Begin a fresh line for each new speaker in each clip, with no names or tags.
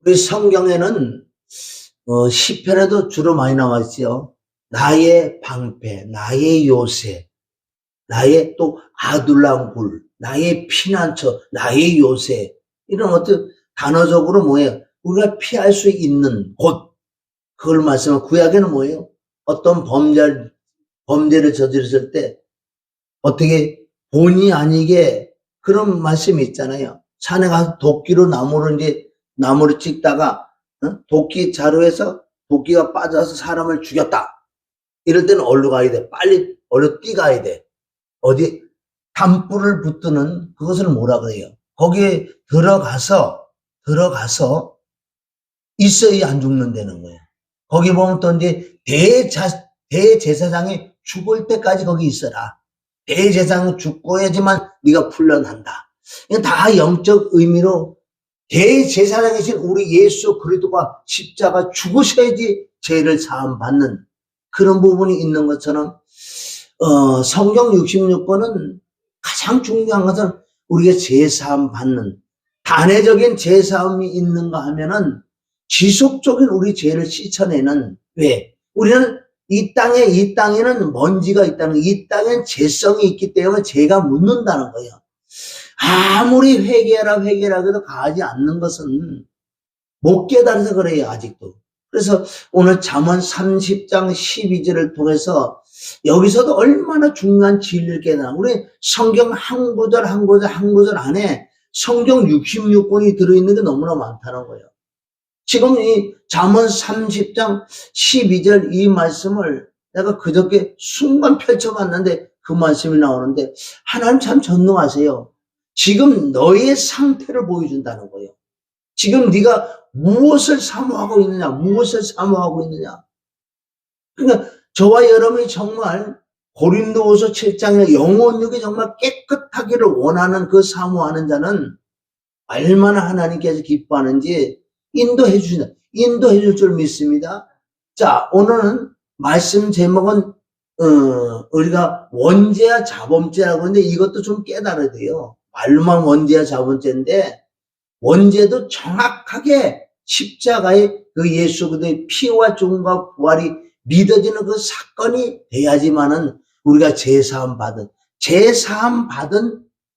우리 성경에는 시편에도 주로 많이 나와 있어요. 나의 방패, 나의 요새, 나의 또 아둘람 굴, 나의 피난처, 나의 요새, 이런 어떤 단어적으로 뭐예요? 우리가 피할 수 있는 곳, 그걸 말씀하고, 구약에는 뭐예요? 어떤 범죄를 저질렀을 때 어떻게 본의 아니게 그런 말씀이 있잖아요. 산에 가서 도끼로 나무를 찍다가 도끼 자루에서 도끼가 빠져서 사람을 죽였다. 이럴 때는 어디로 가야 돼? 빨리 어디로 뛰가야 돼. 어디 담불을 붙드는 그것을 뭐라 그래요? 거기에 들어가서 있어야 안 죽는다는 거예요. 거기 보면 또 이제 대제사장이 죽을 때까지 거기 있어라. 대제사장이 죽어야지만 네가 풀려난다. 이건 다 영적 의미로 대제사장이신 우리 예수 그리스도가 십자가 죽으셔야지 죄를 사함 받는 그런 부분이 있는 것처럼 성경 66권은 가장 중요한 것은 우리가 죄 사함 받는 단회적인 죄 사함이 있는가 하면은 지속적인 우리 죄를 씻어내는 왜? 우리는 이 땅에는 먼지가 있다는 거예요. 이 땅엔 죄성이 있기 때문에 죄가 묻는다는 거예요. 아무리 회개라 해도 가지 않는 것은 못 깨달아서 그래요, 아직도. 그래서 오늘 잠언 30장 12절을 통해서 여기서도 얼마나 중요한 진리를 깨달아. 우리 성경 한 구절 안에 성경 66권이 들어있는 게 너무나 많다는 거예요. 지금 이 잠언 30장 12절 이 말씀을 내가 그저께 순간 펼쳐봤는데 그 말씀이 나오는데 하나님 참 전능하세요. 지금 너의 상태를 보여준다는 거예요. 지금 네가 무엇을 사모하고 있느냐. 그러니까 저와 여러분이 정말 고린도후서 7장에 영혼육이 정말 깨끗하기를 원하는 그 사모하는 자는 얼마나 하나님께서 기뻐하는지 인도해 줄 줄 믿습니다. 자, 오늘은 말씀 제목은 우리가 원죄와 자범죄라고 하는데 이것도 좀 깨달아야 돼요. 말로만 원죄와 자범죄인데 원죄도 정확하게 십자가의 그 예수 그리스도의 피와 죽음과 부활이 믿어지는 그 사건이 돼야지만은 우리가 제사함 받은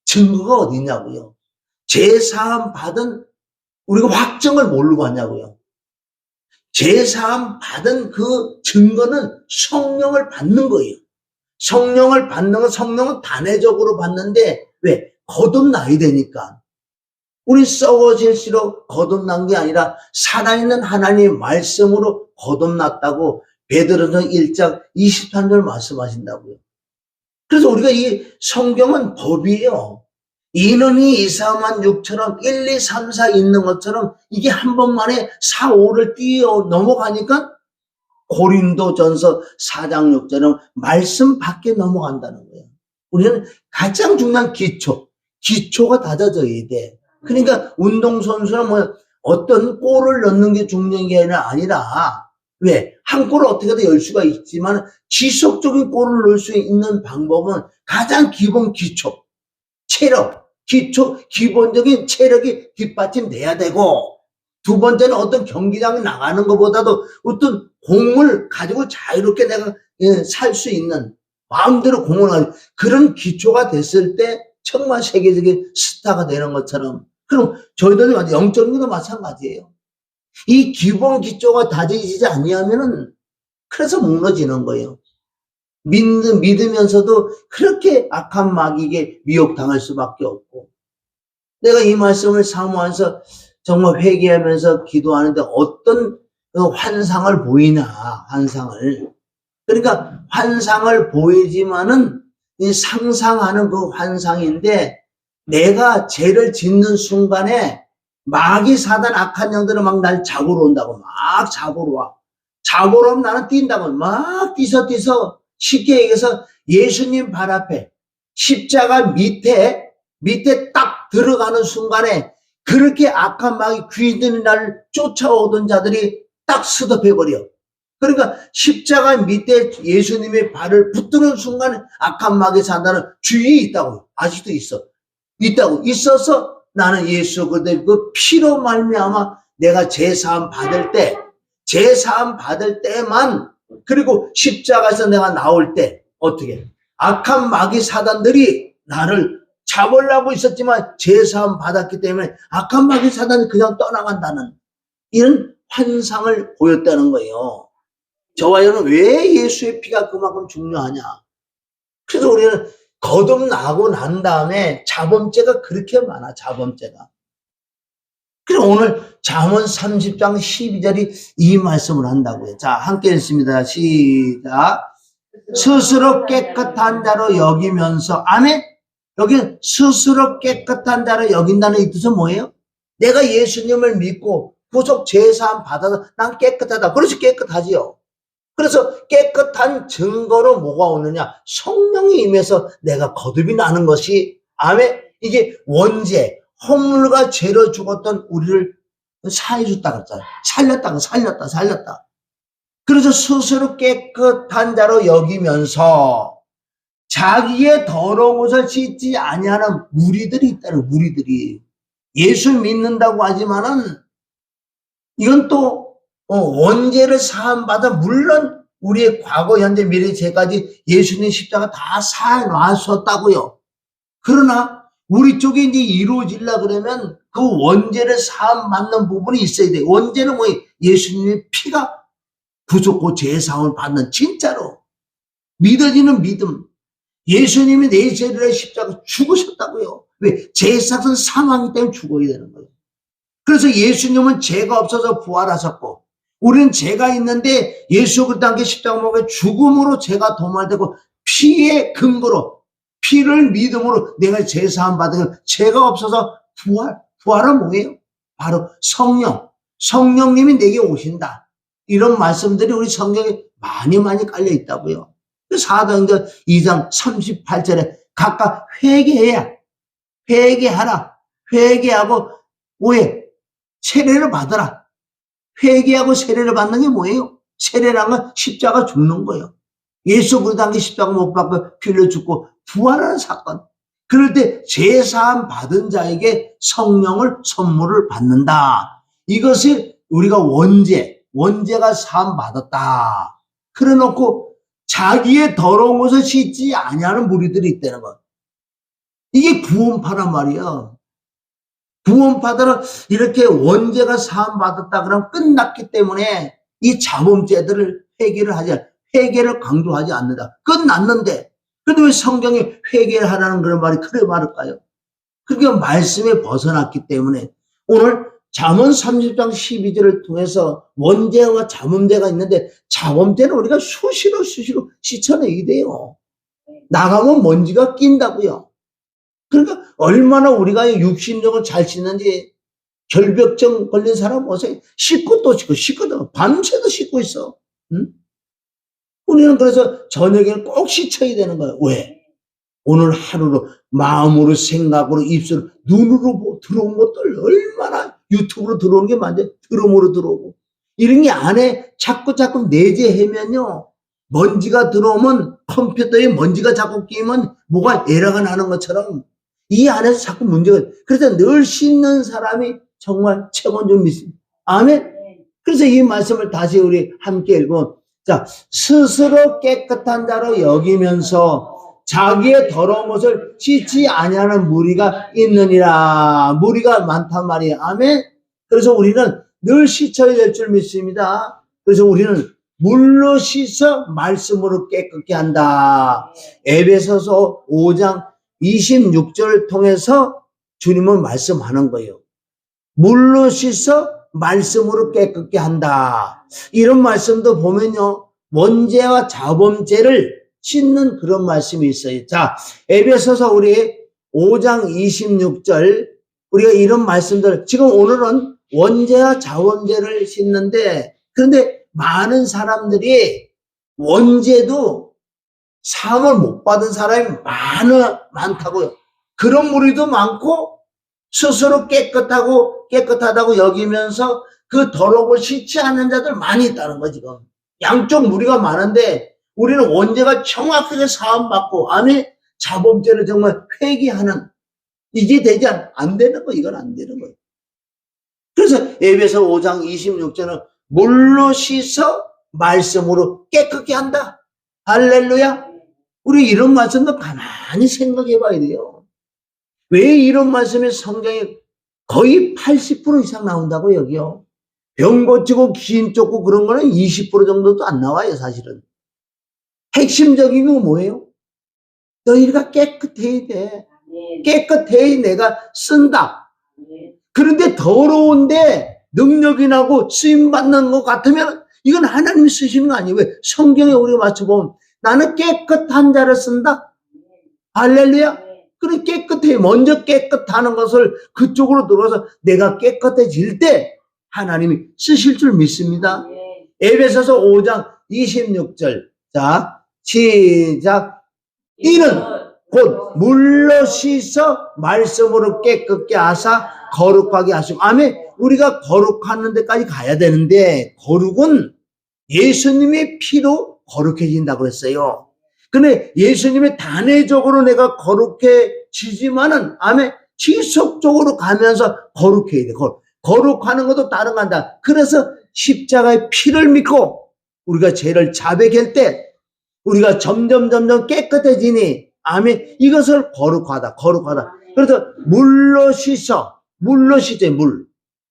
증거가 어디 있냐고요. 제사함 받은 우리가 확정을 뭘로 받냐고요. 제사함 받은 그 증거는 성령을 받는 거예요. 성령을 받는 건 성령은 단회적으로 받는데 왜? 거듭나야 되니까. 우리 썩어질수록 거듭난 게 아니라 살아있는 하나님의 말씀으로 거듭났다고 베드로서 1장 23절 말씀하신다고요. 그래서 우리가 이 성경은 법이에요. 인원이 이사만 6처럼 1, 2, 3, 4 있는 것처럼 이게 한 번만에 4, 5를 뛰어 넘어가니까 고린도전서 4장 6절은 말씀 밖에 넘어간다는 거예요. 우리는 가장 중요한 기초가 다져져야 돼. 그러니까 운동선수는 뭐 어떤 골을 넣는 게 중요한 게 아니라 왜? 한 골을 어떻게든 열 수가 있지만 지속적인 골을 넣을 수 있는 방법은 가장 기본 기본적인 체력이 뒷받침돼야 되고 두 번째는 어떤 경기장에 나가는 것보다도 어떤 공을 가지고 자유롭게 내가 살 수 있는 마음대로 공을 가지고 그런 기초가 됐을 때 정말 세계적인 스타가 되는 것처럼 그럼 저희들이 영적인 것도 마찬가지예요. 이 기본 기초가 다져지지 아니하면은 그래서 무너지는 거예요. 믿으면서도 그렇게 악한 마귀에게 미혹당할 수밖에 없고 내가 이 말씀을 사모하면서 정말 회개하면서 기도하는데 어떤 환상을 보이나 환상을 그러니까 환상을 보이지만은 이 상상하는 그 환상인데 내가 죄를 짓는 순간에 마귀 사단 악한 영들은 막 날 잡으러 온다고 막 잡으러 와. 잡으러 오면 나는 뛴다고 막 뛰서 쉽게 얘기해서 예수님 발 앞에 십자가 밑에 딱 들어가는 순간에 그렇게 악한 마귀 귀신들이 나를 쫓아오던 자들이 딱 스톱해버려. 그러니까 십자가 밑에 예수님의 발을 붙드는 순간에 악한 마귀 사단은 주위에 있다고. 아직도 있어서 나는 예수 그리스도의 그 피로 말미암아 내가 제사함 받을 때, 제사함 받을 때만, 그리고 십자가에서 내가 나올 때 어떻게 악한 마귀 사단들이 나를 잡으려고 있었지만 제사함 받았기 때문에 악한 마귀 사단이 그냥 떠나간다는 이런 환상을 보였다는 거예요. 저와 여러분, 왜 예수의 피가 그만큼 중요하냐? 그래서 우리는 거듭나고 난 다음에 자범죄가 그렇게 많아, 자범죄가. 그래서 오늘 잠언 30장 12절이 이 말씀을 한다고요. 자, 함께 읽습니다. 시작. 스스로 깨끗한 자로 여기면서, 아멘? 여기 스스로 깨끗한 자로 여긴다는 이 뜻은 뭐예요? 내가 예수님을 믿고 구속 제사함 받아서 난 깨끗하다. 그래서 깨끗하지요. 그래서 깨끗한 증거로 뭐가 오느냐? 성령이 임해서 내가 거듭이 나는 것이, 아멘? 이게 원죄, 허물과 죄로 죽었던 우리를 사해줬다 그랬잖아요. 살렸다. 그래서 스스로 깨끗한 자로 여기면서 자기의 더러운 것을 씻지 아니하는 무리들이 있다는, 무리들이. 예수 믿는다고 하지만은 이건 또 원죄를 사함받아, 물론 우리의 과거, 현재, 미래, 죄까지 예수님 십자가 다 사해놨었다고요. 그러나 우리 쪽에 이제 이루어지려고 그러면 그 원죄를 사함받는 부분이 있어야 돼요. 원죄는 뭐예요? 예수님의 피가 부족고 죄사함을 받는, 진짜로 믿어지는 믿음. 예수님이 내 죄를 십자가 죽으셨다고요. 왜? 죄삭은 사망이기 때문에 죽어야 되는 거예요. 그래서 예수님은 죄가 없어서 부활하셨고, 우리는 죄가 있는데 예수 그리스도 함께 십자가 목에 죽음으로 죄가 도말되고, 피의 근거로, 피를 믿음으로 내가 죄사함 받은, 죄가 없어서 부활은 뭐예요? 바로 성령님이 내게 오신다. 이런 말씀들이 우리 성경에 많이 깔려 있다고요. 사도행전 2장 38절에 각각 회개하라. 회개하고 왜? 세례를 받아라. 회개하고 세례를 받는 게 뭐예요? 세례란 건 십자가 죽는 거예요. 예수 그리스도 함께 십자가 못 박고 피 흘려 죽고 부활하는 사건. 그럴 때 제사함 받은 자에게 성령을 선물을 받는다. 이것이 우리가 원죄가 사함 받았다. 그래 놓고 자기의 더러운 것을 씻지 아니하는 무리들이 있다는 것. 이게 구원파란 말이야. 구원파들은 이렇게 원죄가 사함 받았다 그러면 끝났기 때문에 이 자범죄들을 회개를 강조하지 않는다. 끝났는데, 근데 왜 성경이 회개를 하라는 그런 말이 그래 말일까요? 그게 말씀에 벗어났기 때문에 오늘 잠언 30장 12절을 통해서 원죄와 자범죄가 있는데, 자범죄는 우리가 수시로 씻어내야 돼요. 나가면 먼지가 낀다고요. 그러니까 얼마나 우리가 육신적으로 잘 씻는지, 결벽증 걸린 사람 보세요. 씻고 또 씻거든. 밤새도 씻고 있어. 응? 우리는 그래서 저녁에는 꼭 씻어야 되는 거예요. 왜? 오늘 하루로 마음으로, 생각으로, 입술로, 눈으로 들어온 것들 얼마나 유튜브로 들어오는 게 많은데, 들음으로 들어오고 이런 게 안에 자꾸 내재하면요, 먼지가 들어오면, 컴퓨터에 먼지가 자꾸 끼면 뭐가 에러가 나는 것처럼 이 안에서 자꾸 문제가, 그래서 늘 씻는 사람이 정말 최고인 줄 믿습니다. 아멘. 그래서 이 말씀을 다시 우리 함께 읽으면, 자, 스스로 깨끗한 자로 여기면서 자기의 더러운 것을 씻지 아니하는 무리가 있느니라. 무리가 많단 말이에요. 아멘. 그래서 우리는 늘 씻어야 될 줄 믿습니다. 그래서 우리는 물로 씻어 말씀으로 깨끗게 한다. 에베소서 5장 26절 통해서 주님은 말씀하는 거예요. 물로 씻어 말씀으로 깨끗게 한다. 이런 말씀도 보면요, 원죄와 자범죄를 씻는 그런 말씀이 있어요. 자, 에베소서 우리 5장 26절, 우리가 이런 말씀들, 지금 오늘은 원죄와 자범죄를 씻는데, 그런데 많은 사람들이 원죄도 사함을 못 받은 사람이 많다고요. 그런 무리도 많고, 스스로 깨끗하다고 여기면서 그 더러움을 씻지 않는 자들 많이 있다는 거, 지금. 양쪽 무리가 많은데, 우리는 원죄가 정확하게 사함받고, 안에 자범죄를 정말 회개하는, 이게 되지 안 되는 거, 이건 안 되는 거예요. 그래서 에베소 5장 26절은 물로 씻어 말씀으로 깨끗게 한다. 할렐루야. 우리 이런 말씀도 가만히 생각해 봐야 돼요. 왜 이런 말씀이 성경에 거의 80% 이상 나온다고 여기요. 병 고치고 기인 쫓고 그런 거는 20% 정도도 안 나와요, 사실은. 핵심적인 건 뭐예요? 너희가 깨끗해야 돼. 깨끗해야 내가 쓴다. 그런데 더러운데 능력이 나고 쓰임받는 것 같으면 이건 하나님이 쓰시는 거 아니에요. 왜? 성경에 우리가 맞춰보면 나는 깨끗한 자를 쓴다. 할렐루야. 그래 깨끗해. 먼저 깨끗하는 것을 그쪽으로 들어와서 내가 깨끗해질 때 하나님이 쓰실 줄 믿습니다. 에베소서 5장 26절. 자, 시작. 이는 곧 물로 씻어 말씀으로 깨끗게 하사 거룩하게 하시고. 아멘. 우리가 거룩하는 데까지 가야 되는데 거룩은 예수님의 피로 거룩해진다고 그랬어요. 근데 예수님의 단회적으로 내가 거룩해지지만은 아멘. 지속적으로 가면서 거룩해야 돼. 거룩하는 것도 다른 간다. 그래서 십자가의 피를 믿고 우리가 죄를 자백할 때 우리가 점점 깨끗해지니 아멘. 이것을 거룩하다. 그래서 물로 씻어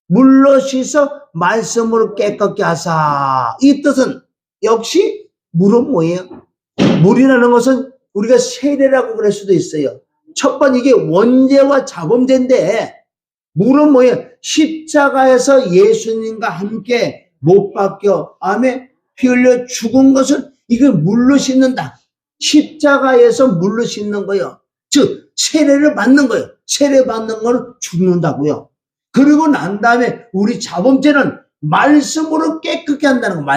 물로 씻어 말씀으로 깨끗게 하사. 이 뜻은 역시 물은 뭐예요? 물이라는 것은 우리가 세례라고 그럴 수도 있어요. 첫 번 이게 원죄와 자범죄인데 물은 뭐예요? 십자가에서 예수님과 함께 못 박혀 아멘. 피 흘려 죽은 것을 이걸 물로 씻는다. 십자가에서 물로 씻는 거예요. 즉 세례를 받는 거예요. 세례 받는 거는 죽는다고요. 그리고 난 다음에 우리 자범죄는 말씀으로 깨끗게 한다는 거.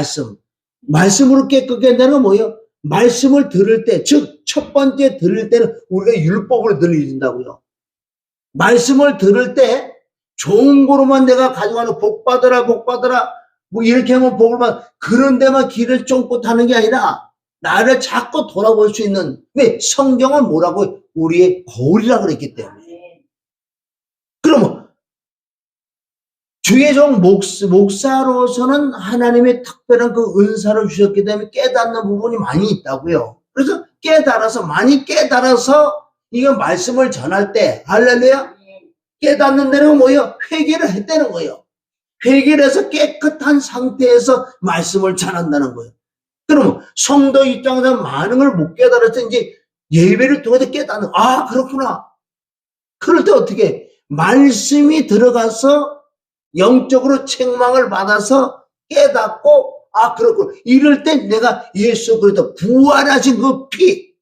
말씀으로 깨끗게 한다는 건 뭐예요? 말씀을 들을 때, 즉 첫 번째 들을 때는 우리가 율법으로 들려진다고요. 말씀을 들을 때 좋은 거로만 내가 가져가는 복 받으라 뭐 이렇게 하면 복을 받. 그런 데만 길을 쫑긋 하는 게 아니라 나를 자꾸 돌아볼 수 있는. 왜? 성경은 뭐라고? 우리의 거울이라 그랬기 때문에. 그러면 주의 종 목사로서는 하나님의 특별한 그 은사를 주셨기 때문에 깨닫는 부분이 많이 있다고요. 그래서 많이 깨달아서 이거 말씀을 전할 때 할렐루야. 깨닫는 데는 뭐예요? 회개를 했다는 거예요. 회개를 해서 깨끗한 상태에서 말씀을 전한다는 거예요. 그러면 성도 입장에서 많은 걸 못 깨달아서 이제 예배를 통해서 깨닫는. 아 그렇구나. 그럴 때 어떻게 말씀이 들어가서 영적으로 책망을 받아서 깨닫고 아 그렇구나. 이럴 때 내가 예수 그리스도 부활하신 그 피,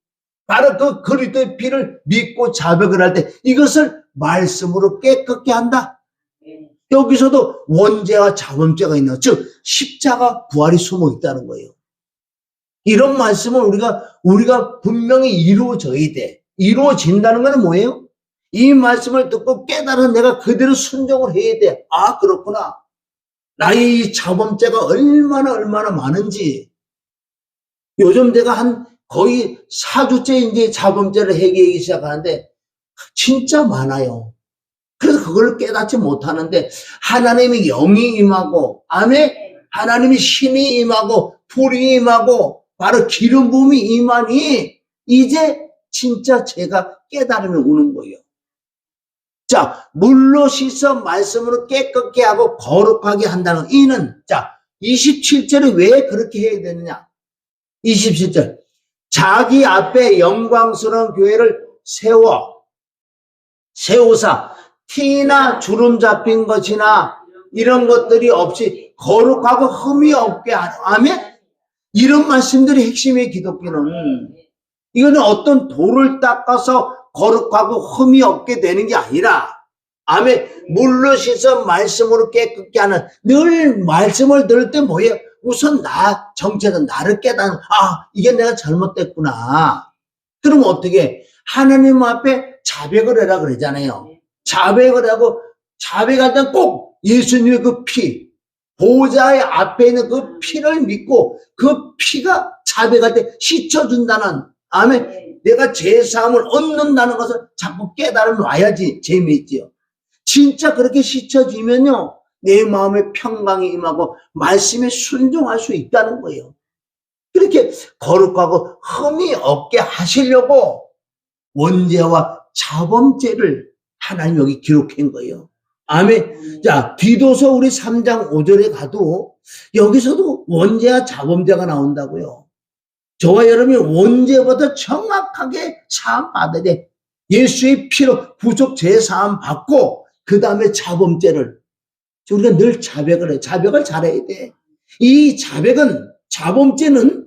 바로 그 그리스도의 피를 믿고 자백을 할 때 이것을 말씀으로 깨끗게 한다. 여기서도 원죄와 자범죄가 있는, 즉 십자가 부활이 숨어 있다는 거예요. 이런 말씀을 우리가 분명히 이루어져야 돼. 이루어진다는 건 뭐예요? 이 말씀을 듣고 깨달아 내가 그대로 순종을 해야 돼. 아 그렇구나. 나의 이 자범죄가 얼마나 많은지. 요즘 내가 한 거의 4주째 이제 자범죄를 해결하기 시작하는데 진짜 많아요. 그래서 그걸 깨닫지 못하는데 하나님의 영이 임하고 아멘. 하나님의 신이 임하고 불이 임하고 바로 기름 부음이 임하니 이제 진짜 제가 깨달음이 오는 거예요. 자, 물로 씻어 말씀으로 깨끗게 하고 거룩하게 한다는 이는, 자, 27절에 왜 그렇게 해야 되느냐? 27절. 자기 앞에 영광스러운 교회를 세우사 티나 주름 잡힌 것이나 이런 것들이 없이 거룩하고 흠이 없게 하라. 아멘? 이런 말씀들이 핵심의 기독교는. 이거는 어떤 돌을 닦아서 거룩하고 흠이 없게 되는 게 아니라 아멘. 물로 씻어 말씀으로 깨끗게 하는. 늘 말씀을 들을 때 뭐예요? 우선 정체는 나를 깨닫는. 아 이게 내가 잘못됐구나. 그럼 어떻게? 하나님 앞에 자백을 해라 그러잖아요. 자백을 하고 자백할 때 꼭 예수님의 그 피, 보좌의 앞에 있는 그 피를 믿고 그 피가 자백할 때 씻어준다는. 아멘. 내가 죄사함을 얻는다는 것을 자꾸 깨달음 와야지 재미있지요. 진짜 그렇게 씻어지면요 내 마음에 평강이 임하고 말씀에 순종할 수 있다는 거예요. 그렇게 거룩하고 흠이 없게 하시려고 원죄와 자범죄를 하나님 여기 기록한 거예요. 아멘. 자, 디도서 우리 3장 5절에 가도 여기서도 원죄와 자범죄가 나온다고요. 저와 여러분이 원죄보다 정확하게 사함 받아야 돼. 예수의 피로 부족 제사함 받고 그 다음에 자범죄를 우리가 늘 자백을 해. 자백을 잘해야 돼. 이 자범죄는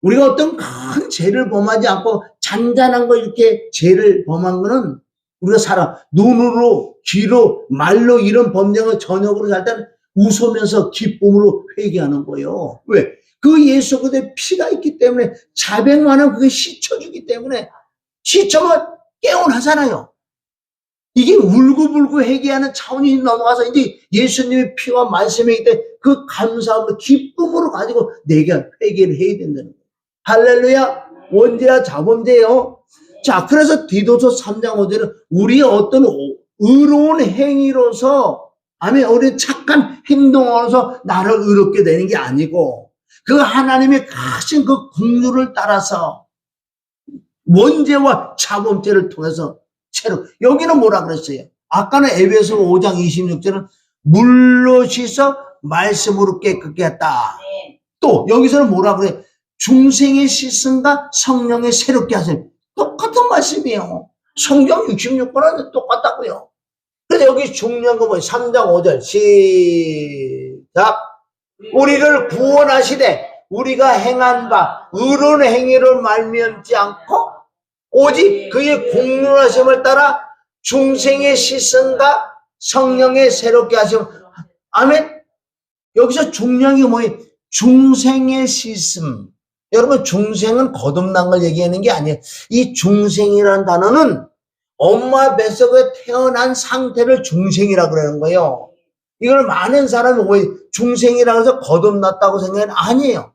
우리가 어떤 큰 죄를 범하지 않고 잔잔한 거 이렇게 죄를 범한 거는 우리가 눈으로, 귀로, 말로 이런 범죄를 저녁으로 살 때는 웃으면서 기쁨으로 회개하는 거예요. 왜? 그 예수 그리스도의 피가 있기 때문에 자백만은 그게 씻어주기 때문에 씻으면 깨어나잖아요. 이게 울고불고 회개하는 차원이 넘어가서 이제 예수님의 피와 말씀이기 때문에 그 감사함으로 기쁨으로 가지고 내가 회개를 해야 된다는 거예요. 할렐루야. 원죄와 자범죄요. 자, 그래서 디도서 3장 5절은 우리의 어떤 의로운 행위로서 아멘, 우리 착한 행동으로서 나를 의롭게 되는 게 아니고 그 하나님의 크신 그 긍휼을 따라서 원죄와 자범죄를 통해서 새로 여기는 뭐라 그랬어요? 아까는 에베소 5장 26절은 물로 씻어 말씀으로 깨끗게 했다. 또 여기서는 뭐라 그래? 중생의 씻음과 성령의 새롭게 하세요. 똑같은 말씀이에요. 성경 66권은 똑같다고요. 그래서 여기 중요한 거 뭐예요? 3장 5절 시작. 우리를 구원하시되 우리가 행한 바 의로운 행위를 말미암지 않고 오직 그의 공론하심을 따라 중생의 씻음과 성령의 새롭게 하심. 아멘. 여기서 중요한 게 뭐예요? 중생의 씻음. 여러분, 중생은 거듭난 걸 얘기하는 게 아니에요. 이 중생이라는 단어는 엄마 뱃속에 태어난 상태를 중생이라고 그러는 거예요. 이걸 많은 사람이 왜 중생이라고 해서 거듭났다고 생각하는 아니에요.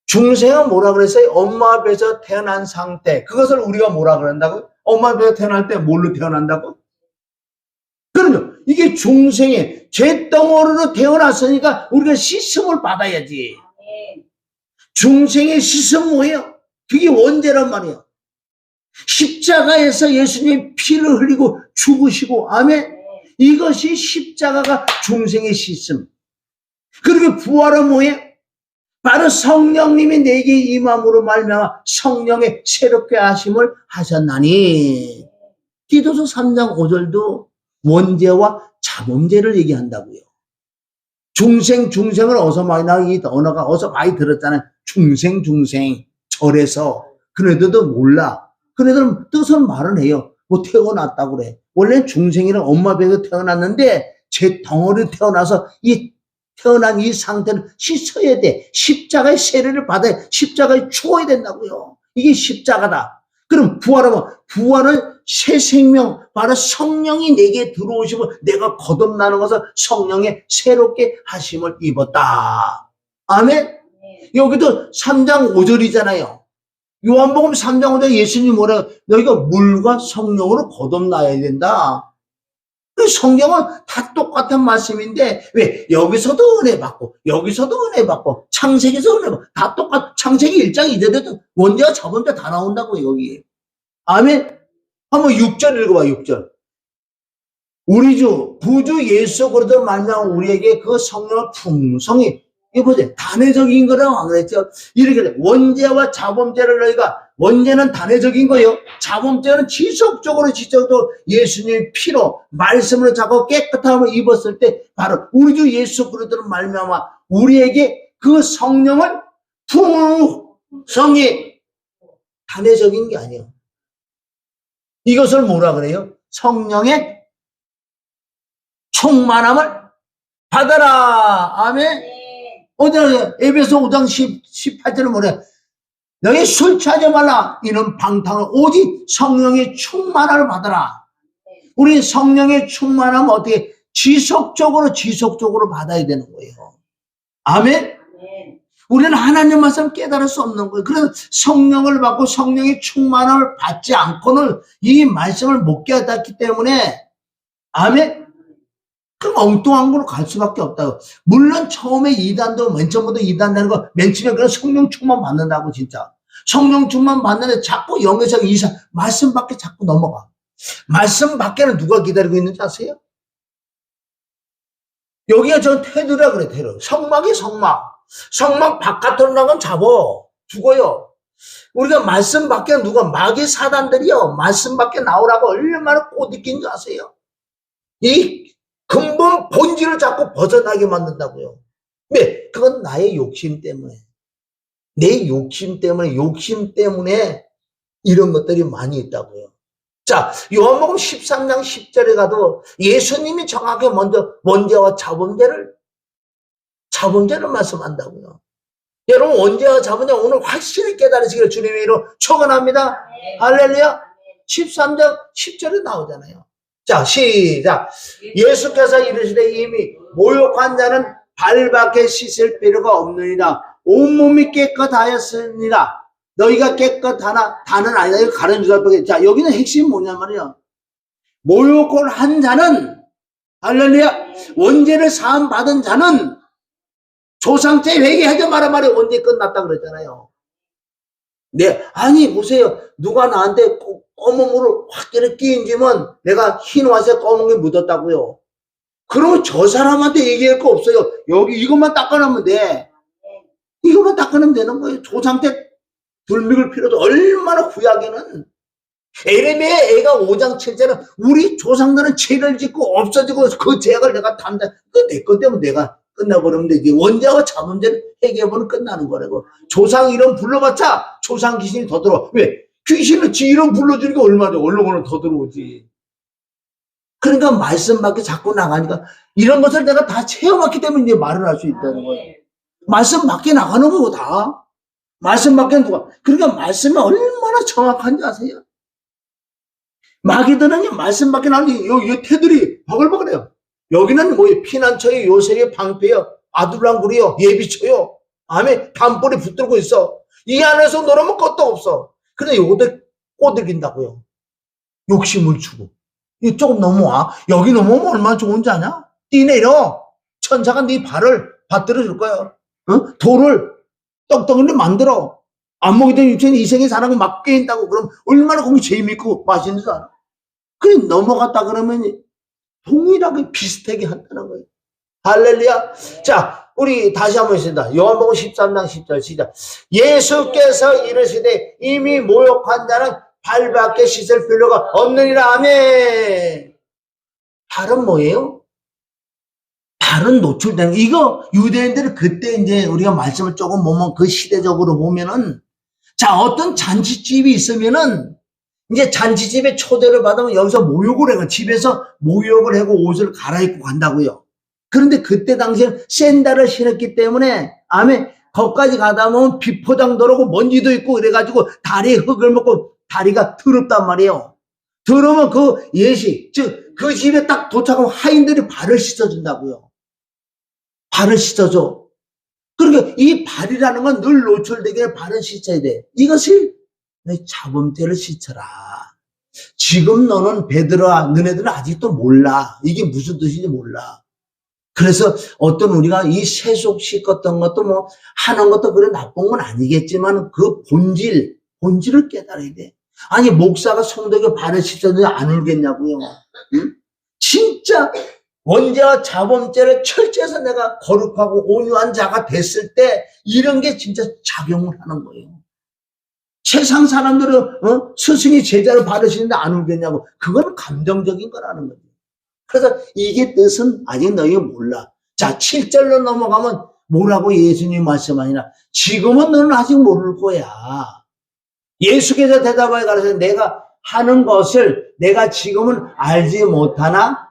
중생은 뭐라 그랬어요? 엄마 뱃에서 태어난 상태. 그것을 우리가 뭐라 그런다고? 엄마 뱃에서 태어날 때 뭘로 태어난다고? 그럼요. 이게 중생의 죄덩어리로 태어났으니까 우리가 씻음을 받아야지. 중생의 씻음 뭐예요? 그게 원죄란 말이에요. 십자가에서 예수님이 피를 흘리고 죽으시고, 아멘. 이것이 십자가가 중생의 씻음. 그리고 부활은 뭐예요? 바로 성령님이 내게 임함으로 말미암아 성령의 새롭게 하심을 하셨나니. 디도서 3장 5절도 원죄와 자범죄를 얘기한다고요. 중생을 어서 많이 이 언어가 어서 많이 들었잖아요. 중생 절에서 그네들도 몰라. 그네들은 뜻은 말은 해요. 뭐 태어났다고 그래. 원래 중생이란 엄마 배에서 태어났는데 제 덩어리로 태어나서 이 태어난 이 상태를 씻어야 돼. 십자가의 세례를 받아야 십자가에 죽어야 된다고요. 이게 십자가다. 그럼 부활은 새 생명, 바로 성령이 내게 들어오시고 내가 거듭나는 것을 성령의 새롭게 하심을 입었다. 아멘? 여기도 3장 5절이잖아요. 요한복음 3장 5절 예수님이 뭐라 너희가 물과 성령으로 거듭나야 된다. 성경은 다 똑같은 말씀인데 왜 여기서도 은혜 받고 여기서도 은혜 받고 창세기에서 은혜 받고 다 똑같. 창세기 1장 2절에도 원죄와 자범죄 다 나온다고 여기. 아멘. 한번 6절 읽어봐. 6절. 우리 구주 예수 그리스도 말미암아 우리에게 그 성령을 풍성히 이거 보세요. 단회적인 거라고 안 그랬죠? 이렇게 원죄와 자범죄를 너희가 원죄는 단회적인 거예요. 자범죄는 지속적으로 예수님의 피로 말씀으로 자꾸 깨끗함을 입었을 때 바로 우리 주 예수 그리스도를 말미암아 우리에게 그 성령을 풍성히 단회적인 게 아니에요. 이것을 뭐라 그래요? 성령의 충만함을 받아라. 아멘. 어제 에베소 5장 18절은 뭐래? 너희 술 취하지 말라. 이는 방탕을 오직 성령의 충만함을 받아라. 우리 성령의 충만함은 어떻게 지속적으로 받아야 되는 거예요. 아멘. 우리는 하나님 말씀 깨달을 수 없는 거예요. 그래서 성령을 받고 성령의 충만함을 받지 않고는 이 말씀을 못 깨닫기 때문에 아멘. 그럼 엉뚱한 걸로 갈 수밖에 없다고. 물론 처음에 이단도 맨 처음부터 이단다는 거 맨 처음에 그런 성령 충만 받는다고 진짜. 성령 충만 받는데 자꾸 영에서 이사 말씀 밖에 자꾸 넘어가. 말씀 밖에는 누가 기다리고 있는지 아세요? 여기가 전 테두라 그래, 테두. 성막이 성막. 성막 바깥으로 나가면 잡어. 죽어요. 우리가 말씀 밖에 누가 마귀 사단들이요. 말씀 밖에 나오라고 얼마나 꼬드긴 줄 아세요? 이 근본 본질을 자꾸 벗어나게 만든다고요. 왜? 그건 나의 욕심 때문에. 내 욕심 때문에 이런 것들이 많이 있다고요. 자, 요한복음 13장 10절에 가도 예수님이 정확히 먼저 원죄와 자범죄를 말씀한다고요. 여러분, 원죄와 자범죄 오늘 확실히 깨달으시기를 주님의 이름으로 축원합니다. 할렐루야. 13장 10절에 나오잖아요. 자, 시작. 예수께서 이르시되 이미 모욕한 자는 발밖에 씻을 필요가 없느니라. 온몸이 깨끗하였으니라. 너희가 깨끗하나 다는 아니다. 이거 가른 주사밖에. 자, 여기는 핵심이 뭐냐 말이야. 모욕을 한 자는, 할렐루야, 원죄를 사함 받은 자는 조상죄 회개하지 마라 말이야. 원죄 끝났다 그랬잖아요. 네, 아니 보세요. 누가 나한테 검은 물을 확 끼얹으면 내가 흰 왓에 검은 게 묻었다고요. 그러면 저 사람한테 얘기할 거 없어요. 여기 이것만 닦아놓으면 돼. 이것만 닦아놓으면 되는 거예요. 조상죄 불미길 필요도. 얼마나 구약에는 에레미야 애가 5장 7절은 우리 조상들은 죄를 짓고 없어지고 그 죄악을 내가 담당. 그 내 것 때문에 내가 끝나버리면 되지. 원죄와 자범죄를 해결해보면 끝나는 거라고. 조상 이름 불러봤자 조상 귀신이 더 들어와. 왜? 귀신은 지 이름 불러주니까 얼마나 얼른 더 들어오지. 그러니까 말씀 밖에 자꾸 나가니까 이런 것을 내가 다 체험했기 때문에 이제 말을 할 수 있다는 거예요. 말씀 밖에 나가는 거고 다. 말씀 밖에 누가. 그러니까 말씀이 얼마나 정확한지 아세요? 마귀들은 말씀 밖에 나오니 요 테두리 버글버글해요. 여기는 뭐 피난처에 요새에 방패요, 아둘랑굴이요, 예비처요. 아멘. 담볼이 붙들고 있어. 이 안에서 놀으면 것도 없어. 근데 요것들 꼬들긴다고요. 욕심을 주고. 조금 넘어와. 여기 넘어오면 얼마나 좋은지 아냐? 뛰내려. 천사가 네 발을 받들어 줄 거야. 어? 돌을 떡덩이를 만들어. 안 먹이던 육체는 이생의 사랑을 막 깨인다고. 그럼 얼마나 거기 재미있고 맛있는 줄 알아? 그래 넘어갔다 그러면 동일하게 비슷하게 한다는 거예요. 할렐루야. 자, 우리 다시 한번 있습니다. 요한복음 13장 10절 시작. 예수께서 이르시되 이미 모욕한 자는 발밖에 씻을 필요가 없느니라. 아멘. 발은 뭐예요? 발은 노출되는 거. 이거 유대인들은 그때 이제 우리가 말씀을 조금 보면 그 시대적으로 보면은, 자, 어떤 잔치집이 있으면은 이제 잔치집에 초대를 받으면 여기서 모욕을 해요. 집에서 모욕을 하고 옷을 갈아입고 간다고요. 그런데 그때 당시에는 샌들을 신었기 때문에, 아멘, 거기까지 가다 보면 비포장도로고 먼지도 있고 이래가지고 다리에 흙을 먹고 다리가 더럽단 말이에요. 더러우면 그 예시, 즉 그 집에 딱 도착하면 하인들이 발을 씻어준다고요. 발을 씻어줘. 그러니까 이 발이라는 건 늘 노출되게 발을 씻어야 돼. 이것이 내 자범죄를 씻어라. 지금 너는 베드로아, 너네들은 아직도 몰라. 이게 무슨 뜻인지 몰라. 그래서 어떤 우리가 이 세속 씻었던 것도 뭐 하는 것도 그래 나쁜 건 아니겠지만 그 본질을 깨달아야 돼. 아니 목사가 성도에게 발을 씻었는데 안 울겠냐고요. 응? 진짜 원죄와 자범죄를 철저해서 내가 거룩하고 온유한 자가 됐을 때 이런 게 진짜 작용을 하는 거예요. 세상 사람들은 스승이 제자를 발을 씻는데 안 울겠냐고. 그건 감정적인 거라는 거죠. 그래서 이게 뜻은 아직 너희가 몰라. 자, 7절로 넘어가면 뭐라고 예수님이 말씀하니라. 지금은 너는 아직 모를 거야. 예수께서 대답하여 가르쳐 내가 하는 것을 내가 지금은 알지 못하나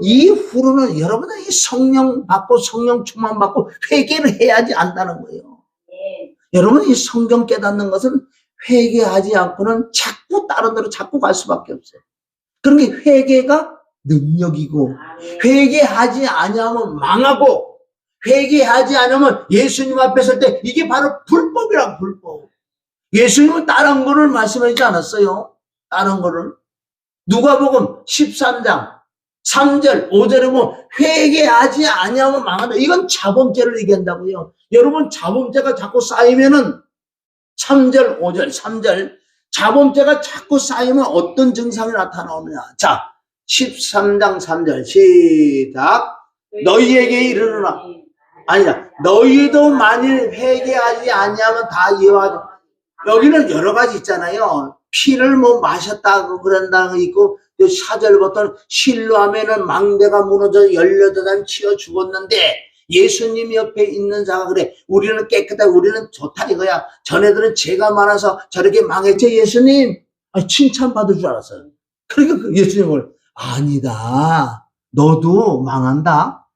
이후로는 여러분은 이 성령 받고 성령 충만 받고 회개를 해야지 안다는 거예요. 여러분 이 성경 깨닫는 것은 회개하지 않고는 자꾸 다른 데로 자꾸 갈 수밖에 없어요. 그런 게 회개가 능력이고 회개하지 않으면 망하고 회개하지 않으면 예수님 앞에 설 때 이게 바로 불법이라고. 불법. 예수님은 다른 거를 말씀하지 않았어요. 다른 거를. 누가복음 13장 3절, 5절에 보면 회개하지 아니하면 망한다. 이건 자범죄를 얘기한다고요. 여러분 자범죄가 자꾸 쌓이면은 3절, 5절, 3절 자범죄가 자꾸 쌓이면 어떤 증상이 나타나오느냐. 자, 13장 3절 시작. 너희에게 이르노라. 아니다. 너희도 만일 회개하지 아니하면 다 이해하죠. 여기는 여러 가지 있잖아요. 피를 뭐 마셨다고 그런다는 거 있고, 4절부터는 실로 하면은 망대가 무너져 18사람 치여 죽었는데 예수님 옆에 있는 자가 그래. 우리는 깨끗하고 우리는 좋다 이거야. 전애들은 죄가 많아서 저렇게 망했죠. 예수님. 칭찬받을 줄 알았어요. 그러니까 예수님을 아니다. 너도 망한다.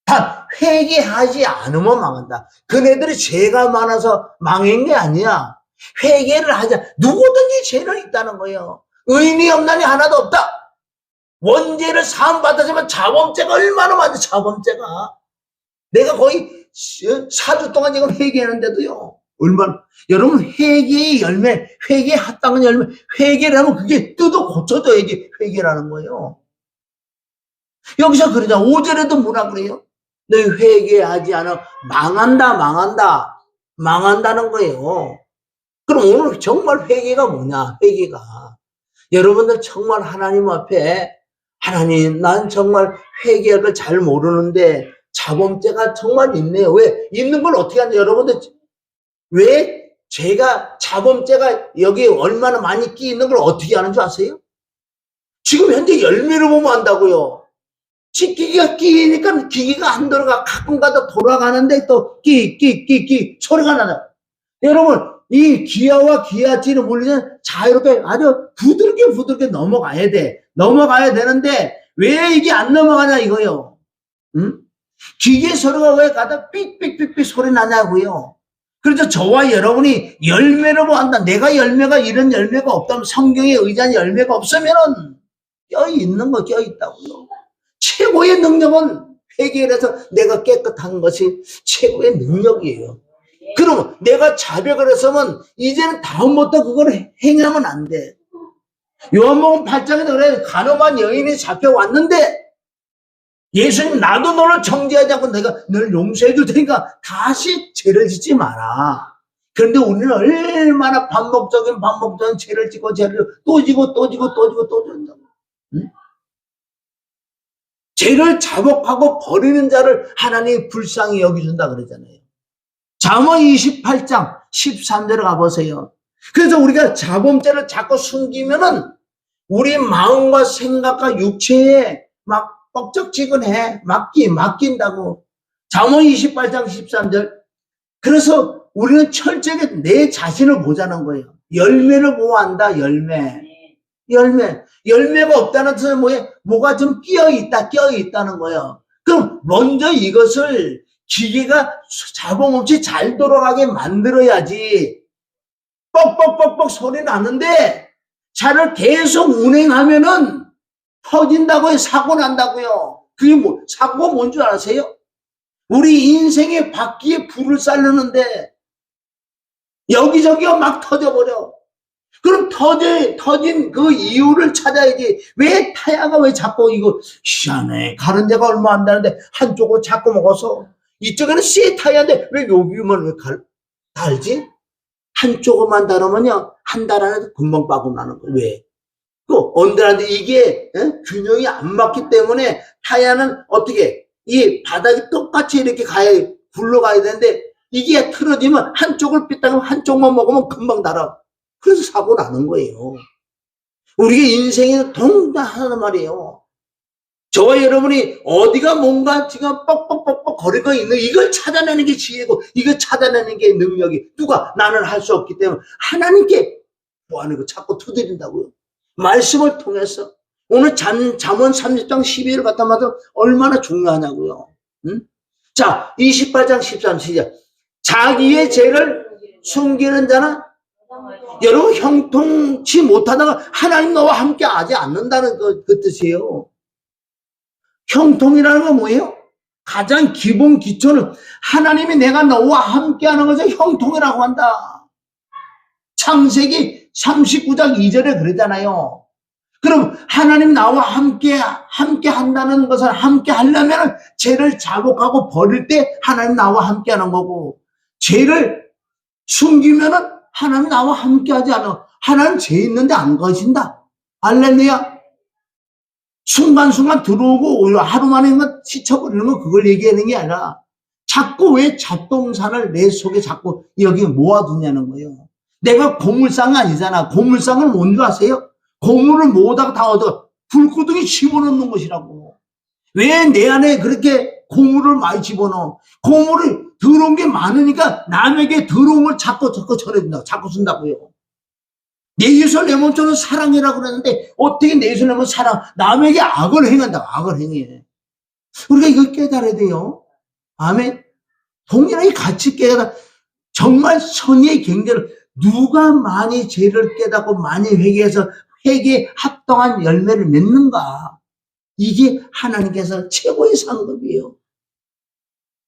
다 회개하지 않으면 망한다. 그네들이 죄가 많아서 망한 게 아니야. 회개를 하자. 누구든지 죄는 있다는 거예요. 의인이 없나니 하나도 없다. 원죄를 사함받았지만 자범죄가 얼마나 많은데 자범죄가. 내가 거의 4주 동안 지금 회개하는데도요. 얼마나. 여러분 회개의 열매, 회개에 합당한 열매, 회개를 하면 그게 뜯어 고쳐져야지 회개라는 거예요. 여기서 그러자 5절에도 뭐라 그래요? 너희 회개하지 않아 망한다. 망한다는 거예요. 그럼 오늘 정말 회개가 뭐냐? 회개가. 여러분들 정말 하나님 앞에 하나님 난 정말 회개할 걸 잘 모르는데 자범죄가 정말 있네요. 왜? 있는 걸 어떻게 하냐? 여러분들 왜 제가 자범죄가 여기 얼마나 많이 끼 있는 걸 어떻게 아는 줄 아세요? 지금 현재 열매를 보면 안다고요. 기기가 끼니까 기기가 안 돌아가. 가끔가다 돌아가는데 또 끼 소리가 나요. 여러분 이 기아와 기아치를 물리는 자유롭게 아주 부드럽게 넘어가야 돼. 넘어가야 되는데 왜 이게 안 넘어가냐 이거요. 응? 기계 소리가 왜 가다 삑삑삑삑 소리 나냐고요. 그래서 저와 여러분이 열매를 보한다. 내가 열매가 이런 열매가 없다면 성경에 의지한 열매가 없으면은 껴있는 거 껴있다고요. 최고의 능력은 회개를 해서 내가 깨끗한 것이 최고의 능력이에요. 그러면 내가 자백을 했으면 이제는 다음부터 그걸 행하면 안 돼. 요한복음 8장에도 그래. 간음한 여인이 잡혀왔는데 예수님 나도 너를 정죄하지 않고 내가 너를 용서해 줄 테니까 다시 죄를 짓지 마라. 그런데 우리는 얼마나 반복적인 죄를 짓고 죄를 또 지고 짓는다고. 응? 죄를 자복하고 버리는 자를 하나님이 불쌍히 여기준다 그러잖아요. 잠언 28장 13절에 가보세요. 그래서 우리가 자범죄를 자꾸 숨기면은 우리 마음과 생각과 육체에 막 뻑적지근해. 맡긴다고. 잠언 28장 13절. 그래서 우리는 철저하게 내 자신을 보자는 거예요. 열매를 보호한다. 열매가 없다는 뜻은 뭐가 좀 끼어있다는 거예요. 그럼 먼저 이것을 기계가 자본 없이 잘 돌아가게 만들어야지. 뻑뻑뻑뻑 소리 나는데 차를 계속 운행하면은 터진다고요. 사고 난다고요. 그게 사고가 뭔 줄 아세요? 우리 인생의 바퀴에 불을 쌀르는데 여기저기가 막 터져버려. 그럼 터진 그 이유를 찾아야지. 왜 타야가 왜 자꾸 이거 희한해. 가는 데가 얼마 안 되는데 한쪽으로 자꾸 먹어서 이쪽에는 씨 타야인데 왜 여기만 왜 달지? 한쪽만 다르면요 한 달 안에 금방 빠고 나는 거예요. 왜? 또 언들한테 이게 균형이 안 맞기 때문에 타야는 어떻게 이 바닥이 똑같이 이렇게 굴러가야 되는데 이게 틀어지면 한쪽을 삐딱하면 한쪽만 먹으면 금방 달아. 그래서 사고 나는 거예요. 우리가 인생에 동일하단 말이에요. 저와 여러분이 어디가 뭔가 지금 뻑뻑뻑뻑 거리가 있는 이걸 찾아내는 게 지혜고 이걸 찾아내는 게 능력이 누가 나는 할 수 없기 때문에 하나님께 뭐하는 거 자꾸 두드린다고요. 말씀을 통해서 오늘 잠언 30장 12를 갖다 봐도 얼마나 중요하냐고요. 응? 자 28장 13 시작. 자기의 죄를 숨기는 자는 여러분 형통치 못하다가 하나님 너와 함께 하지 않는다는 그 뜻이에요. 형통이라는 건 뭐예요? 가장 기본 기초는 하나님이 내가 너와 함께 하는 것을 형통이라고 한다. 창세기 39장 2절에 그러잖아요. 그럼 하나님 나와 함께 한다는 것은, 함께 하려면 죄를 자복하고 버릴 때 하나님 나와 함께 하는 거고, 죄를 숨기면은 하나님 나와 함께 하지 않아. 하나님 죄 있는데 안 가신다. 할렐루야. 순간순간 들어오고 하루 만에 지쳐버리는 거, 그걸 얘기하는 게 아니라 자꾸 왜 잡동산을 내 속에 자꾸 여기 모아두냐는 거예요. 내가 고물상이 아니잖아. 고물상은 뭔지 아세요? 고물을 모으다가 다 얻어 불구덩이 집어넣는 것이라고. 왜 내 안에 그렇게 고물을 많이 집어넣어? 고물이 더러운 게 많으니까 남에게 더러운 걸 자꾸 전해준다고, 자꾸 쓴다고요. 내 입술 내 몸처럼 사랑이라고 그러는데 어떻게 내 입술 내 몸 사랑, 남에게 악을 행한다고, 악을 행해. 우리가 이걸 깨달아야 돼요. 아멘. 동일하게 같이 깨달아. 정말 선의의 경계를, 누가 많이 죄를 깨닫고 많이 회개해서 회개에 합당한 열매를 맺는가. 이게 하나님께서 최고의 상급이에요.